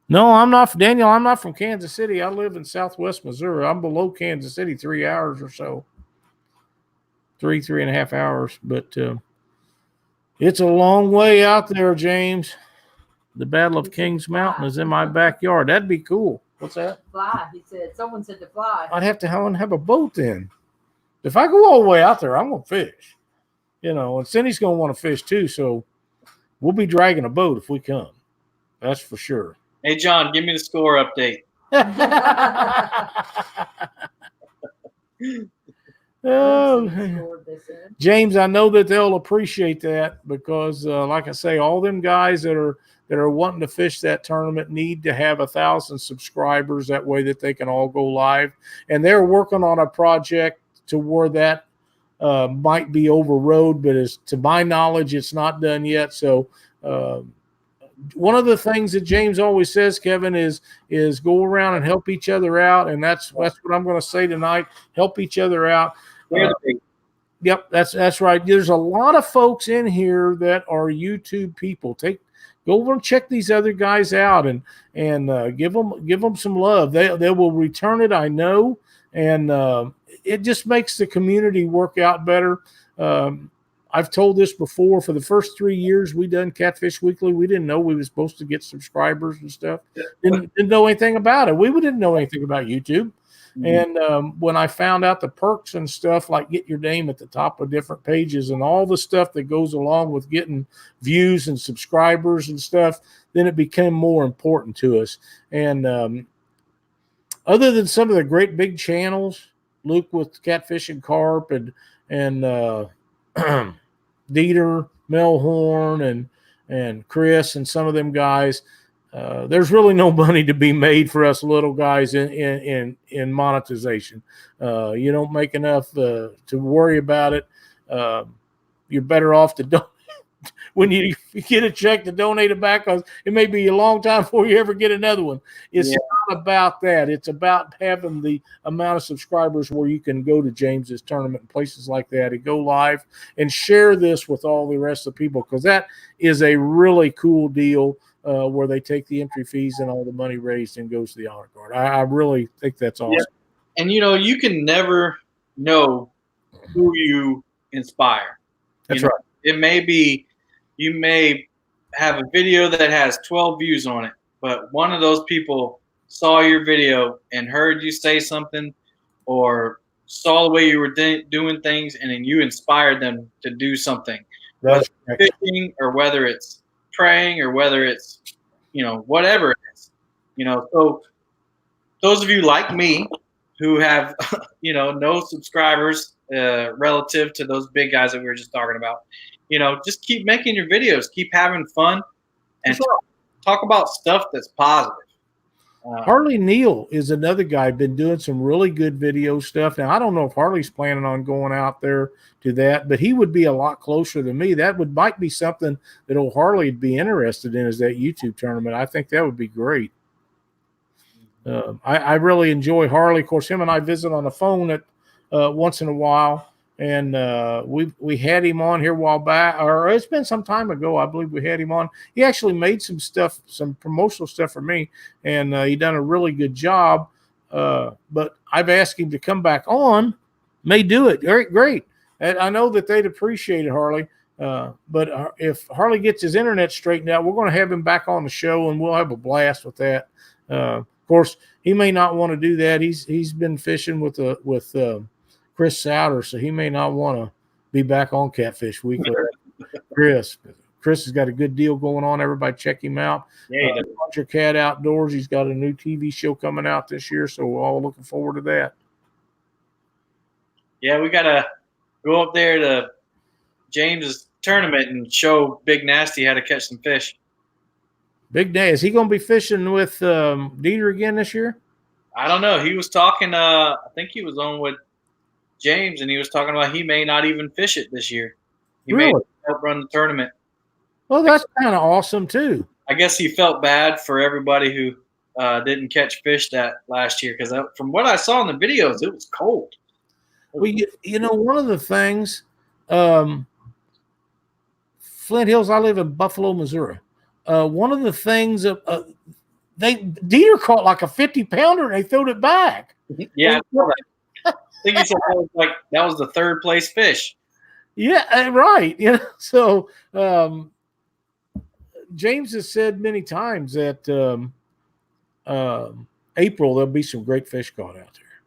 no, I'm not, Daniel. I'm not from Kansas City. I live in Southwest Missouri. I'm below Kansas City 3 hours or so. 3.5 hours. But it's a long way out there, James. The Battle of Kings Mountain is in my backyard. That'd be cool. What's that? Fly. He said. Someone said to fly. I'd have to have a boat then. If I go all the way out there, I'm gonna fish. And Cindy's gonna want to fish too, so we'll be dragging a boat if we come. That's for sure. Hey, John, give me the score update. Oh, James, I know that they'll appreciate that because, like I say, all them guys that are wanting to fish that tournament need to have 1,000 subscribers. That way that they can all go live. And they're working on a project to where that might be overrode, but as to my knowledge, it's not done yet. So one of the things that James always says, Kevin, is go around and help each other out. And that's what I'm going to say tonight. Help each other out. Yep, that's right. There's a lot of folks in here that are YouTube people. Go over and check these other guys out and give them some love. They will return it, I know, and it just makes the community work out better. I've told this before. For the first 3 years we done Catfish Weekly, we didn't know we were supposed to get subscribers and stuff. Didn't know anything about it. We didn't know anything about YouTube. And when I found out the perks and stuff, like get your name at the top of different pages and all the stuff that goes along with getting views and subscribers and stuff, then it became more important to us. And other than some of the great big channels, Luke with Catfish and Carp and Dieter, Melhorn, and Chris and some of them guys, there's really no money to be made for us little guys in monetization. You don't make enough to worry about it. You're better off to donate when you get a check to donate it back, because it may be a long time before you ever get another one. It's not about that. It's about having the amount of subscribers where you can go to James's tournament and places like that and go live and share this with all the rest of the people, because that is a really cool deal. Where they take the entry fees and all the money raised and goes to the honor card. I really think that's awesome. Yeah. And, you can never know who you inspire. That's right. It may be, you may have a video that has 12 views on it, but one of those people saw your video and heard you say something or saw the way you were doing things, and then you inspired them to do something. That's whether it's fishing or whether it's praying or whether it's whatever it is, so those of you like me who have no subscribers relative to those big guys that we were just talking about, just keep making your videos, keep having fun, and talk about stuff that's positive. Harley Neal is another guy, been doing some really good video stuff. Now, I don't know if Harley's planning on going out there to that, but he would be a lot closer than me. That might be something that old Harley would be interested in, is that YouTube tournament. I think that would be great. I really enjoy Harley. Of course, him and I visit on the phone at once in a while. And we had him on here a while back, or it's been some time ago, I believe we had him on. He actually made some stuff, some promotional stuff for me, and he done a really good job. But I've asked him to come back on, may do it. Great. And I know that they'd appreciate it, Harley. But if Harley gets his internet straightened out, we're going to have him back on the show, and we'll have a blast with that. Of course, he may not want to do that. He's been fishing with Chris Souter, so he may not want to be back on Catfish Weekly. Chris has got a good deal going on. Everybody check him out. Yeah, Your Cat Outdoors. He's got a new TV show coming out this year, so we're all looking forward to that. Yeah, we got to go up there to James's tournament and show Big Nasty how to catch some fish. Big Day. Is he going to be fishing with Dieter again this year? I don't know. He was talking, I think he was on with James, and he was talking about he may not even fish it this year. He may help run the tournament. Well, that's kind of awesome too. I guess he felt bad for everybody who didn't catch fish that last year, because from what I saw in the videos, it was cold. Well, one of the things, Flint Hills, I live in Buffalo, Missouri. One of the things Dieter caught like a 50-pounder and they threw it back. Yeah. I think he said that was the third place fish. Yeah, right. So James has said many times that April, there'll be some great fish caught out there.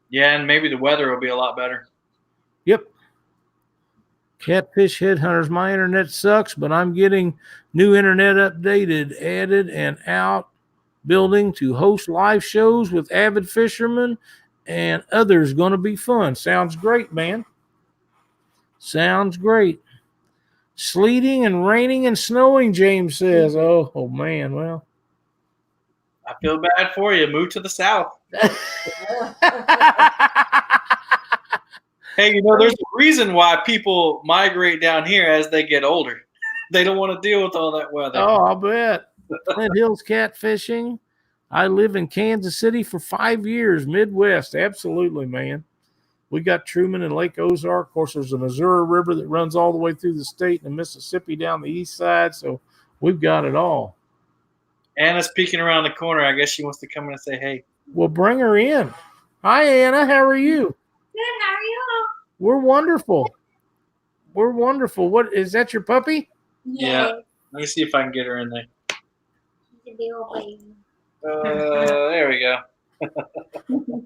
Yeah, and maybe the weather will be a lot better. Yep. Catfish Headhunters. My internet sucks, but I'm getting new internet updated, added, and out building to host live shows with avid fishermen and others. Going to be fun. Sounds great, man. Sounds great. Sleeting and raining and snowing, James says. Oh man. Well, I feel bad for you. Move to the south. Hey, there's a reason why people migrate down here as they get older. They don't want to deal with all that weather. Oh, I'll bet. Flint Hills catfishing. I lived in Kansas City for 5 years, Midwest. Absolutely, man. We got Truman and Lake Ozark. Of course, there's the Missouri River that runs all the way through the state and Mississippi down the east side. So we've got it all. Anna's peeking around the corner. I guess she wants to come in and say, hey. Well, bring her in. Hi, Anna. How are you? Good, how are you? We're wonderful. We're wonderful. What is that, your puppy? Yeah. Let me see if I can get her in there. She's a big old baby. There we go.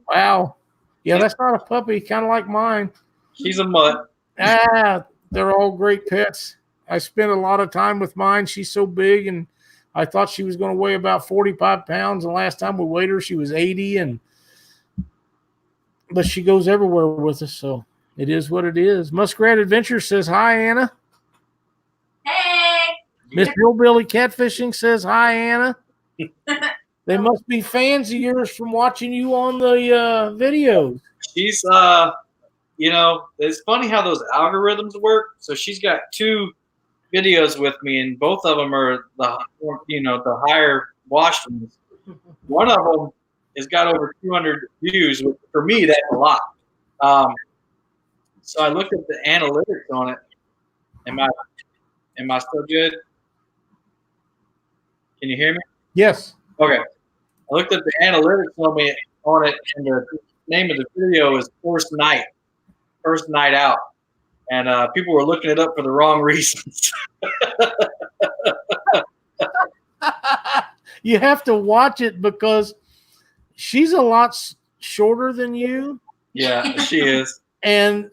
Wow. Yeah, that's not a puppy, kind of like mine. She's a mutt. They're all great pets. I spent a lot of time with mine. She's so big, and I thought she was going to weigh about 45 pounds. And last time we weighed her, she was 80. But she goes everywhere with us, so it is what it is. Muskrat Adventure says, hi, Anna. Hey! Miss Hillbilly Catfishing says, hi, Anna. They must be fans of yours from watching you on the videos. She's, it's funny how those algorithms work. So she's got 2 videos with me, and both of them are the higher watched ones. One of them has got over 200 views, which for me, that's a lot. So I looked at the analytics on it. Am I still good? Can you hear me? Yes. Okay. I looked at the analytics on it, and the name of the video is First Night Out. And people were looking it up for the wrong reasons. You have to watch it because she's a lot shorter than you. Yeah, she is. And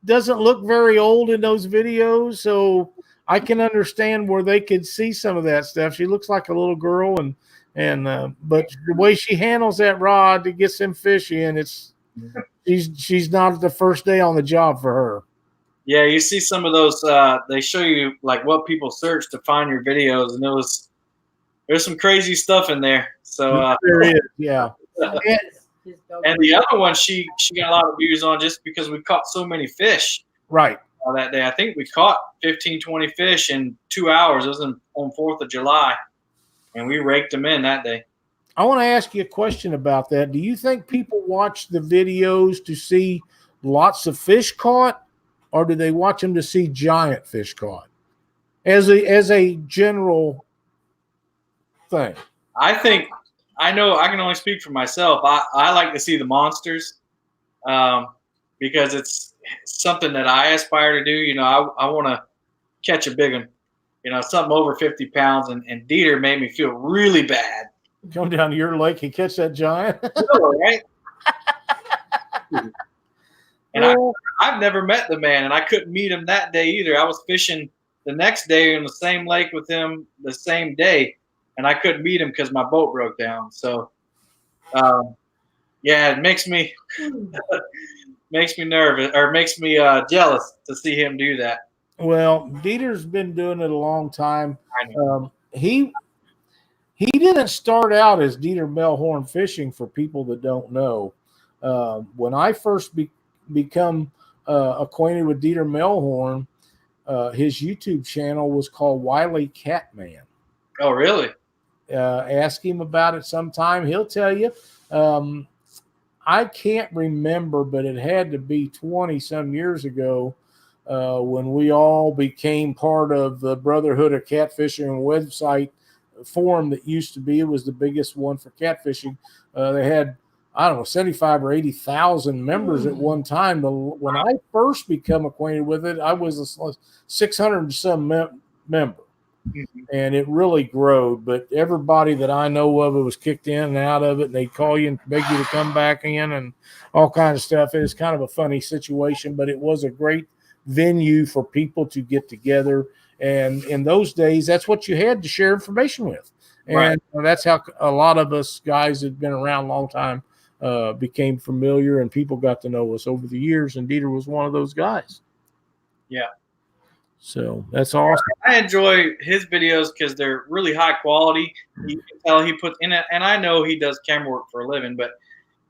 doesn't look very old in those videos. So I can understand where they could see some of that stuff. She looks like a little girl, but the way she handles that rod to get some fish in, she's not the first day on the job for her. Yeah, you see some of those. They show you like what people search to find your videos, and there's some crazy stuff in there. So there is, yeah. And the other one, she got a lot of views on just because we caught so many fish. Right. That day, I think we caught 15, 20 fish in 2 hours. It was on 4th of July, and we raked them in that day. I want to ask you a question about that. Do you think people watch the videos to see lots of fish caught, or do they watch them to see giant fish caught? As a general thing. I know I can only speak for myself. I like to see the monsters because it's something that I aspire to do. I want to catch a big one, something over 50 pounds. And Dieter made me feel really bad. Come down to your lake and catch that giant. Right? And I've never met the man, and I couldn't meet him that day either. I was fishing the next day in the same lake with him the same day, and I couldn't meet him because my boat broke down. So, it makes me nervous, or makes me jealous to see him do that. Well, Dieter's been doing it a long time. I know. He didn't start out as Dieter Melhorn Fishing, for people that don't know. When I first become acquainted with Dieter Melhorn, his YouTube channel was called Wiley Catman. Oh, really? Ask him about it sometime. He'll tell you. I can't remember, but it had to be 20-some years ago when we all became part of the Brotherhood of Catfishing website forum that used to be. It was the biggest one for catfishing. They had, 75 or 80,000 members at one time. When I first become acquainted with it, I was a 600 and some member. and it really growed. But everybody that I know of it was kicked in and out of it, and they'd call you and beg you to come back in and all kinds of stuff. It was kind of a funny situation, but it was a great venue for people to get together. And in those days, that's what you had to share information with. And that's how a lot of us guys that had been around a long time became familiar, and people got to know us over the years. And Dieter was one of those guys. Yeah. So that's awesome. I enjoy his videos because they're really high quality. You can tell he puts in it, and I know he does camera work for a living, but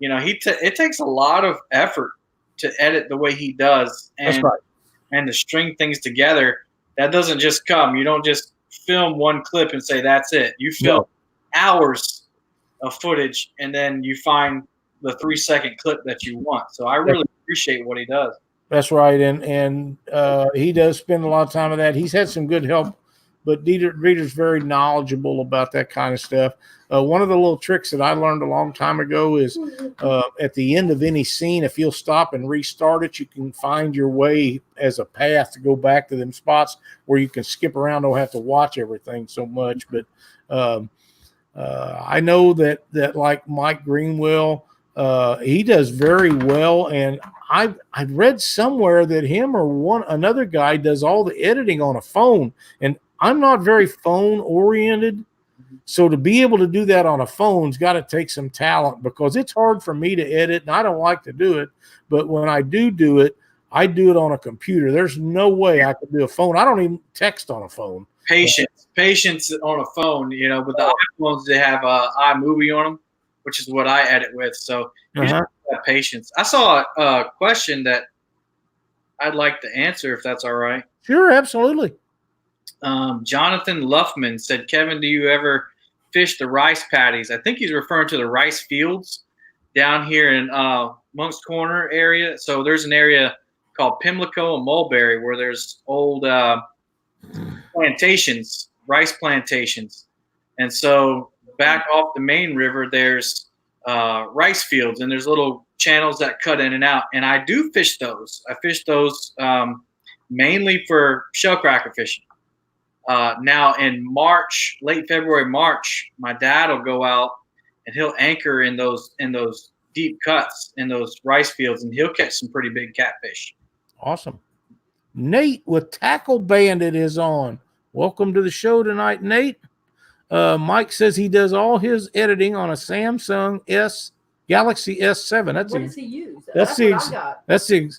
it takes a lot of effort to edit the way he does, and That's right. and to string things together. That doesn't just come. You don't just film one clip and say that's it. You film hours of footage, and then you find the 3-second clip that you want. So I really appreciate what he does. That's right, and he does spend a lot of time with that. He's had some good help, but Dieter's very knowledgeable about that kind of stuff. One of the little tricks that I learned a long time ago is at the end of any scene, if you'll stop and restart it, you can find your way as a path to go back to them spots where you can skip around, don't have to watch everything so much. But I know that like Mike Greenwell, he does very well, and I've read somewhere that him or another guy does all the editing on a phone, and I'm not very phone oriented, so to be able to do that on a phone's got to take some talent, because it's hard for me to edit, and I don't like to do it. But when I do it, I do it on a computer. There's no way I could do a phone. I don't even text on a phone. Patience on a phone. With the iPhones, they have iMovie on them, which is what I edit with. So you just have patience. I saw a question that I'd like to answer, if that's all right. Sure, absolutely. Jonathan Luffman said, Kevin, do you ever fish the rice paddies? I think he's referring to the rice fields down here in Monk's Corner area. So there's an area called Pimlico and Mulberry where there's old plantations, rice plantations. And so back off the main river, there's rice fields, and there's little channels that cut in and out. And I do fish those. I fish those mainly for shellcracker fishing. Now in March, late February, March, my dad will go out and he'll anchor in those deep cuts in those rice fields, and he'll catch some pretty big catfish. Awesome. Nate with Tackle Bandit is on. Welcome to the show tonight, Nate. Mike says he does all his editing on a Samsung Galaxy S7. What does he use? That's what I got.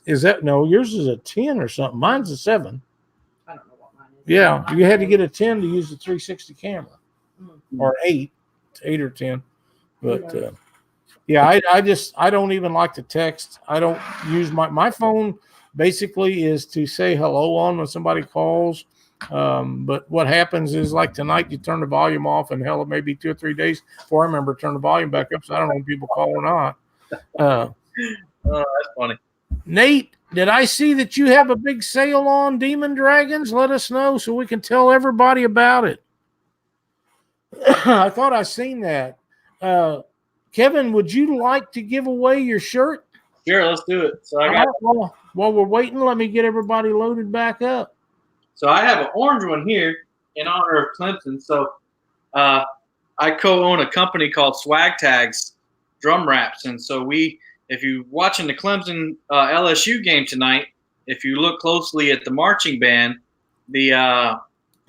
Is that no? Yours is a 10 or something. Mine's a 7. I don't know what mine is. Yeah, you had to get a 10 to use the 360 camera, or 8 or 10. But I don't even like to text. I don't use my phone. Basically, is to say hello on when somebody calls. But what happens is, like tonight, you turn the volume off, and hell, it may be 2 or 3 days before I remember to turn the volume back up. So I don't know if people call or not. Oh, that's funny. Nate, did I see that you have a big sale on Demon Dragons? Let us know so we can tell everybody about it. I thought I seen that. Kevin, would you like to give away your shirt? Sure, let's do it. So I got. While we're waiting, let me get everybody loaded back up. So I have an orange one here in honor of Clemson. So I co-own a company called Swag Tags Drum Wraps, and so if you're watching the Clemson LSU game tonight, if you look closely at the marching band, the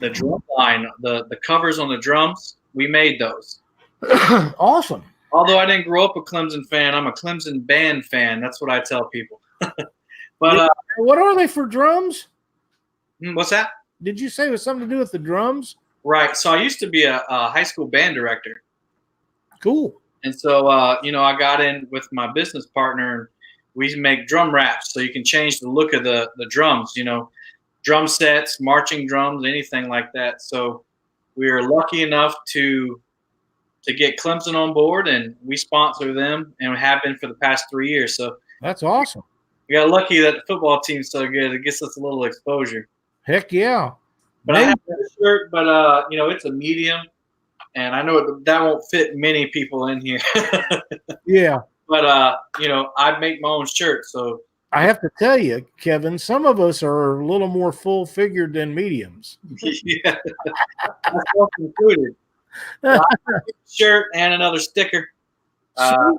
drum line, the covers on the drums, we made those. Awesome. Although I didn't grow up a Clemson fan, I'm a Clemson band fan. That's what I tell people. But what are they for drums? What's that? Did you say it was something to do with the drums? Right. So I used to be a high school band director. Cool. And so, I got in with my business partner, and we make drum wraps so you can change the look of the drums, drum sets, marching drums, anything like that. So we are lucky enough to get Clemson on board, and we sponsor them, and have been for the past 3 years. So that's awesome. We got lucky that the football team's so good. It gets us a little exposure. Heck yeah. But I have this shirt, but it's a medium, and I know that won't fit many people in here. Yeah. But I make my own shirt, so I have to tell you, Kevin, some of us are a little more full-figured than mediums. Yeah, myself included. Shirt and another sticker. So,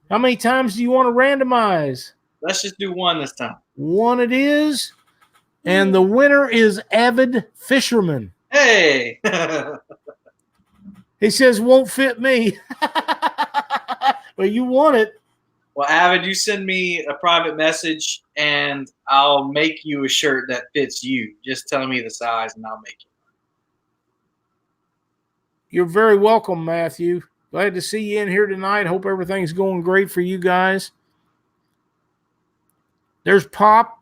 how many times do you want to randomize? Let's just do one this time. One it is, and the winner is Avid Fisherman. Hey. He says, won't fit me. Well, you want it. Well, Avid, you send me a private message, and I'll make you a shirt that fits you. Just tell me the size, and I'll make it. You're very welcome, Matthew. Glad to see you in here tonight. Hope everything's going great for you guys. There's Pop.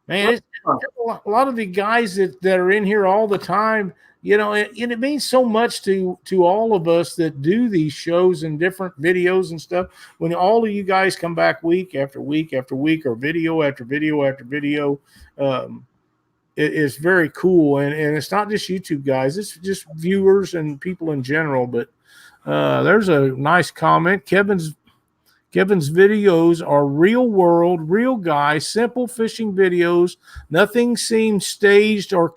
Man, it's a lot of the guys that are in here all the time, you know, and it means so much to all of us that do these shows and different videos and stuff. When all of you guys come back week after week after week, or video after video after video, it's very cool. And it's not just YouTube guys, it's just viewers and people in general. But there's a nice comment. Kevin's videos are real world, real guys, simple fishing videos. Nothing seems staged or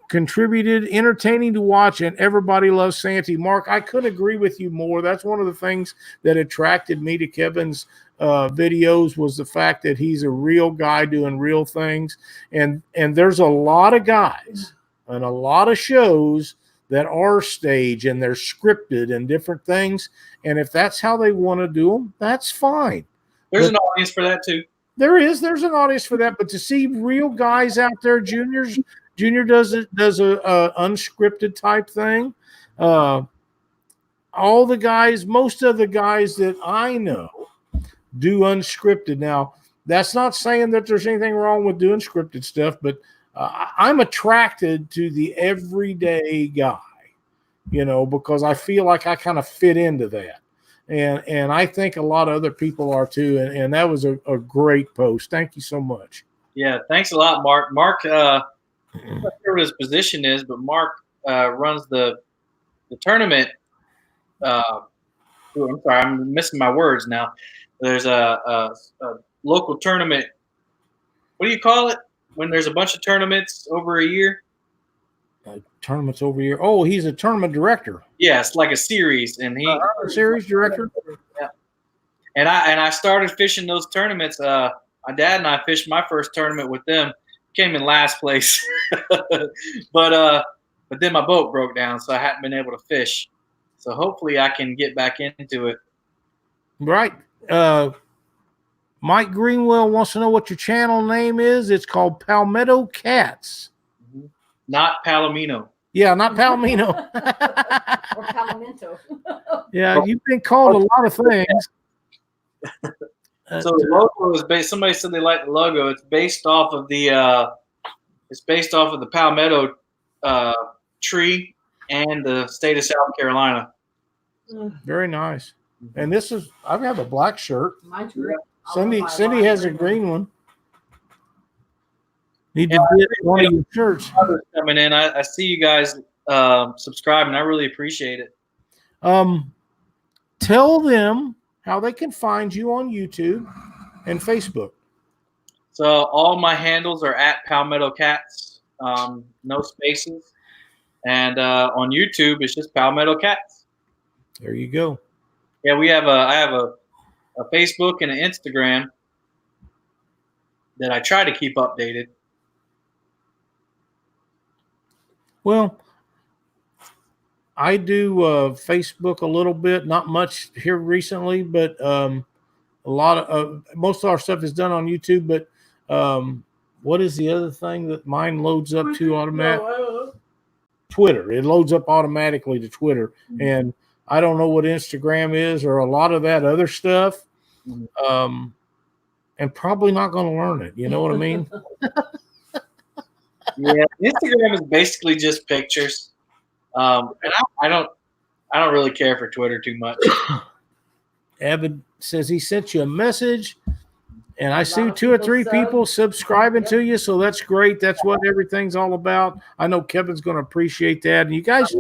contributed, entertaining to watch, and everybody loves Santee. Mark, I couldn't agree with you more. That's one of the things that attracted me to Kevin's videos, was the fact that he's a real guy doing real things. And there's a lot of guys and a lot of shows that are staged and they're scripted and different things. And if that's how they want to do them, that's fine. There's an audience for that too. There's an audience for that. But to see real guys out there, Junior does a unscripted type thing. All the guys, most of the guys that I know do unscripted. Now, that's not saying that there's anything wrong with doing scripted stuff, but I'm attracted to the everyday guy, you know, because I feel like I kind of fit into that. And I think a lot of other people are too. And that was a great post. Thank you so much. Yeah, thanks a lot, Mark. Mark, I'm not sure what his position is, but Mark runs the tournament. I'm sorry, I'm missing my words now. There's a local tournament. What do you call it when there's a bunch of tournaments over a year? Tournaments over a year. Oh, he's a tournament director. Yeah, it's like a series, and he series director. Yeah. And I started fishing those tournaments. My dad and I fished my first tournament with them. Came in last place, but then my boat broke down, so I hadn't been able to fish. So hopefully I can get back into it. Right. Mike Greenwell wants to know what your channel name is. It's called Palmetto Cats. Mm-hmm. Not Palomino. Yeah, not Palomino. Or Palomento. Yeah, you've been called a lot of things. So the logo is based. Somebody said they like the logo. It's based off of the Palmetto tree and the state of South Carolina. Very nice. And this is, I have a black shirt. Mine's green. Cindy has a green one. Need to get one of your shirts. Coming in, I see you guys subscribing. I really appreciate it. Tell them how they can find you on YouTube and Facebook. So all my handles are at Palmetto Cats, no spaces, and on YouTube it's just Palmetto Cats. There you go. Yeah, I have a Facebook and an Instagram that I try to keep updated. Well, I do Facebook a little bit, not much here recently, but a lot of most of our stuff is done on YouTube. But what is the other thing that mine loads up to automatic? Twitter. It loads up automatically to Twitter, and I don't know what Instagram is or a lot of that other stuff. And probably not going to learn it. You know what I mean? Yeah, Instagram is basically just pictures, and I don't really care for Twitter too much. Evan says he sent you a message, and I see 2 or 3 people subscribing to you, so that's great. That's what everything's all about. I know Kevin's going to appreciate that, and you guys,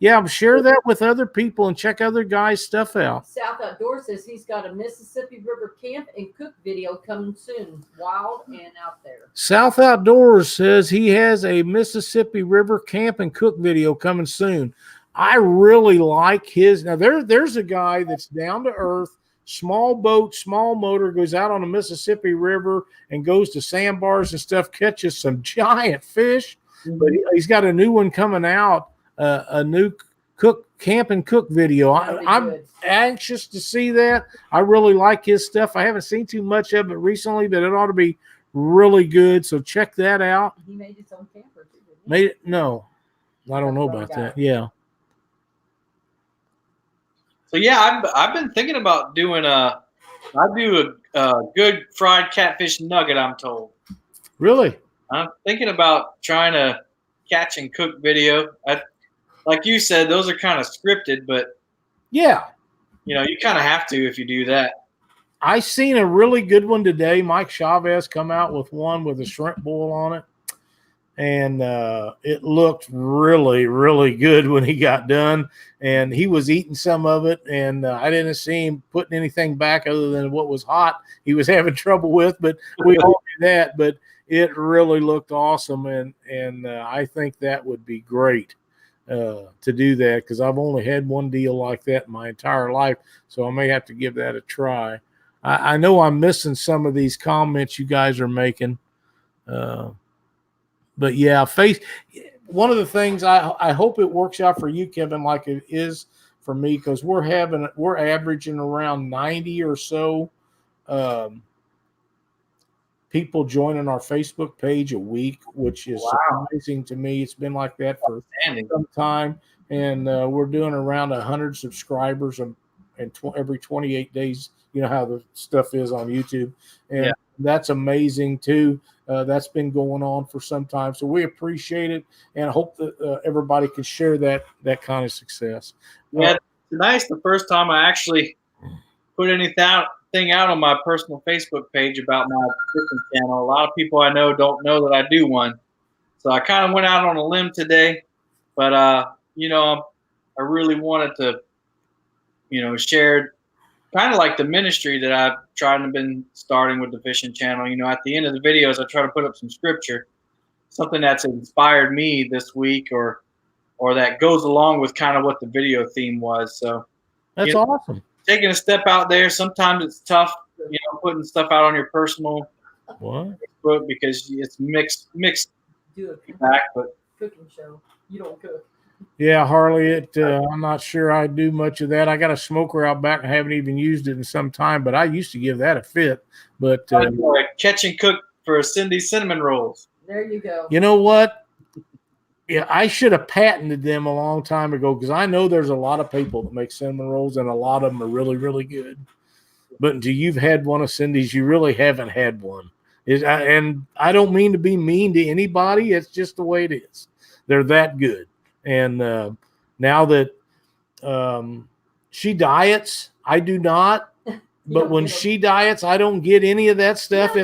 Yeah, share that with other people and check other guys' stuff out. South Outdoors says he's got a Mississippi River camp and cook video coming soon. Wild and out there. South Outdoors says he has a Mississippi River camp and cook video coming soon. I really like his. Now, there's a guy that's down to earth, small boat, small motor, goes out on the Mississippi River and goes to sandbars and stuff, catches some giant fish. But he's got a new one coming out, a new camp and cook video. I'm anxious to see that. I really like his stuff. I haven't seen too much of it recently, but it ought to be really good. So check that out. He made his own camper too, didn't he? Made it? No, I don't know about that. Yeah. So yeah, I've been thinking about doing I do a good fried catfish nugget, I'm told. Really? I'm thinking about trying to catch and cook video. Like you said, those are kind of scripted, but yeah, you kind of have to if you do that. I seen a really good one today. Mike Chavez come out with one with a shrimp boil on it, and it looked really, really good when he got done. And he was eating some of it, and I didn't see him putting anything back other than what was hot he was having trouble with. But we all do that. But it really looked awesome, and I think that would be great to do that, because I've only had one deal like that in my entire life, so I may have to give that a try. I know I'm missing some of these comments you guys are making, but yeah, one of the things I hope it works out for you, Kevin, like it is for me, because we're averaging around 90 or so people joining our Facebook page a week, which is surprising to me. It's been like that for some time, and we're doing around 100 subscribers and every 28 days. You know how the stuff is on YouTube, and that's amazing too. That's been going on for some time, so we appreciate it, and I hope that everybody can share that kind of success. Yeah, tonight's the first time I actually put anything out on my personal Facebook page about my fishing channel. A lot of people I know don't know that I do one, so I kind of went out on a limb today. But I really wanted to, share kind of like the ministry that I've tried to been starting with the fishing channel. At the end of the videos, I try to put up some scripture, something that's inspired me this week, or that goes along with kind of what the video theme was. So that's awesome. Taking a step out there. Sometimes it's tough, putting stuff out on your personal Facebook, because it's mixed Do a back. But cooking show. You don't cook. Yeah, Harley, I'm not sure I do much of that. I got a smoker out back. I haven't even used it in some time, but I used to give that a fit. But catch and cook for Cindy's cinnamon rolls. There you go. You know what? Yeah, I should have patented them a long time ago, because I know there's a lot of people that make cinnamon rolls, and a lot of them are really, really good. But until you've had one of Cindy's, you really haven't had one. And I don't mean to be mean to anybody. It's just the way it is. They're that good. And now that she diets, I do not. But when she diets, I don't get any of that stuff.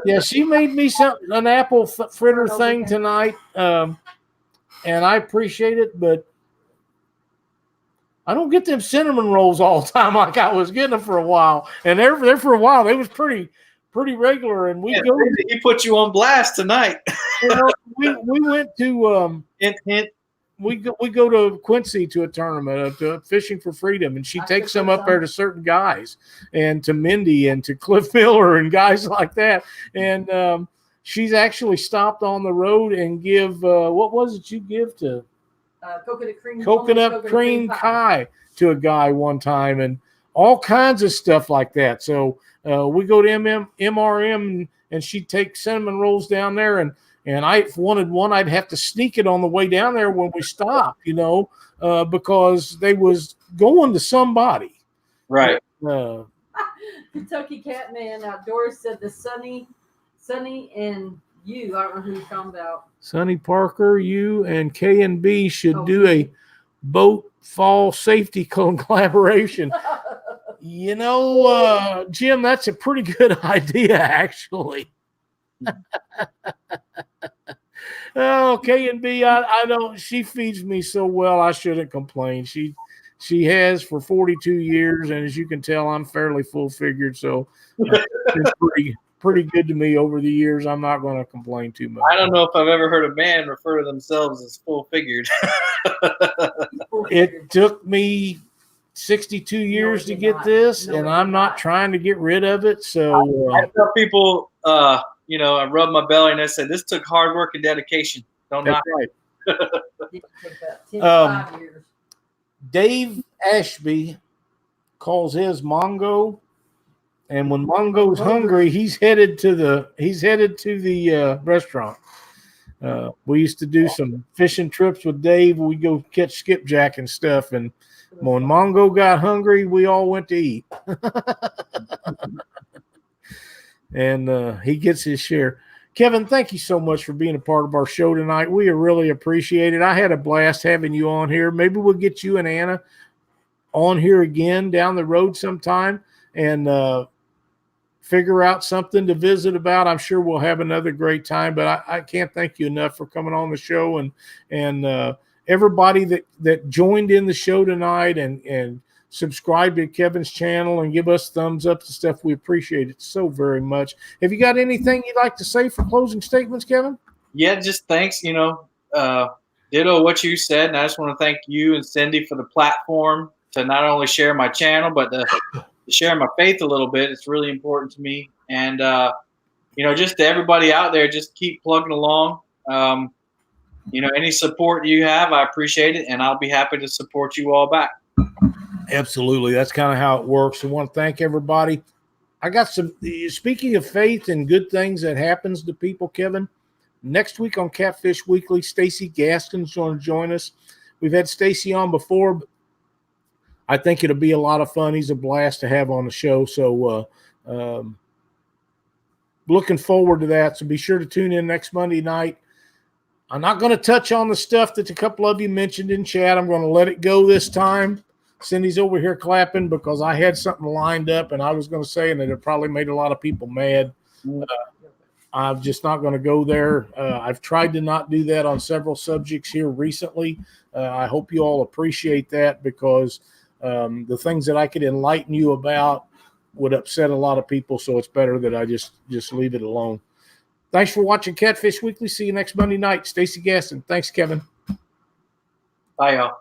Yeah, she made me an apple fritter thing tonight, and I appreciate it. But I don't get them cinnamon rolls all the time like I was getting them for a while. And there for a while, they was pretty regular. And he put you on blast tonight. We went to hint. We go to Quincy to a tournament, to Fishing for Freedom, and she takes them up there to certain guys, and to Mindy and to Cliff Miller and guys like that. And she's actually stopped on the road and give what was it you give to coconut cream pie to a guy one time, and all kinds of stuff like that. So we go to MRM, and she'd take cinnamon rolls down there, and I wanted one. I'd have to sneak it on the way down there when we stopped, because they was going to somebody. Right. Kentucky Catman Outdoors said the Sunny and you. I don't know who you're talking about. Sonny Parker, you and K&B should do a boat fall safety collaboration. Jim, that's a pretty good idea, actually. Oh, K and B, I don't. She feeds me so well. I shouldn't complain. She has for 42 years, and as you can tell, I'm fairly full figured. So it's been pretty good to me over the years. I'm not going to complain too much. I don't know if I've ever heard a man refer to themselves as full figured. It took me 62 years to get this, and I'm not trying to get rid of it. So I tell people, I rub my belly and I say, this took hard work and dedication. Don't that's knock. right. 5 years. Dave Ashby calls his Mongo, and when Mongo's hungry, he's headed to the restaurant. We used to do some fishing trips with Dave. We go catch skipjack and stuff, and when Mongo got hungry, we all went to eat. And he gets his share. Kevin, thank you so much for being a part of our show tonight. We really appreciate it. I had a blast having you on here. Maybe we'll get you and Anna on here again down the road sometime and figure out something to visit about. I'm sure we'll have another great time, but I can't thank you enough for coming on the show and everybody that joined in the show tonight and subscribe to Kevin's channel and give us thumbs up and stuff. We appreciate it so very much. Have you got anything you'd like to say for closing statements, Kevin? Yeah, just thanks. Ditto what you said. And I just want to thank you and Cindy for the platform to not only share my channel, but to share my faith a little bit. It's really important to me. And, just to everybody out there, just keep plugging along. Any support you have, I appreciate it. And I'll be happy to support you all back. Absolutely. That's kind of how it works. I want to thank everybody. I got speaking of faith and good things that happens to people, Kevin, next week on Catfish Weekly, Stacy Gaskin's going to join us. We've had Stacy on before, but I think it'll be a lot of fun. He's a blast to have on the show. So looking forward to that. So be sure to tune in next Monday night. I'm not going to touch on the stuff that a couple of you mentioned in chat. I'm going to let it go this time. Cindy's over here clapping because I had something lined up and I was going to say, and it probably made a lot of people mad. I'm just not going to go there. I've tried to not do that on several subjects here recently. I hope you all appreciate that because the things that I could enlighten you about would upset a lot of people. So it's better that I just leave it alone. Thanks for watching Catfish Weekly. See you next Monday night. Stacy Gaston. Thanks, Kevin. Bye, y'all.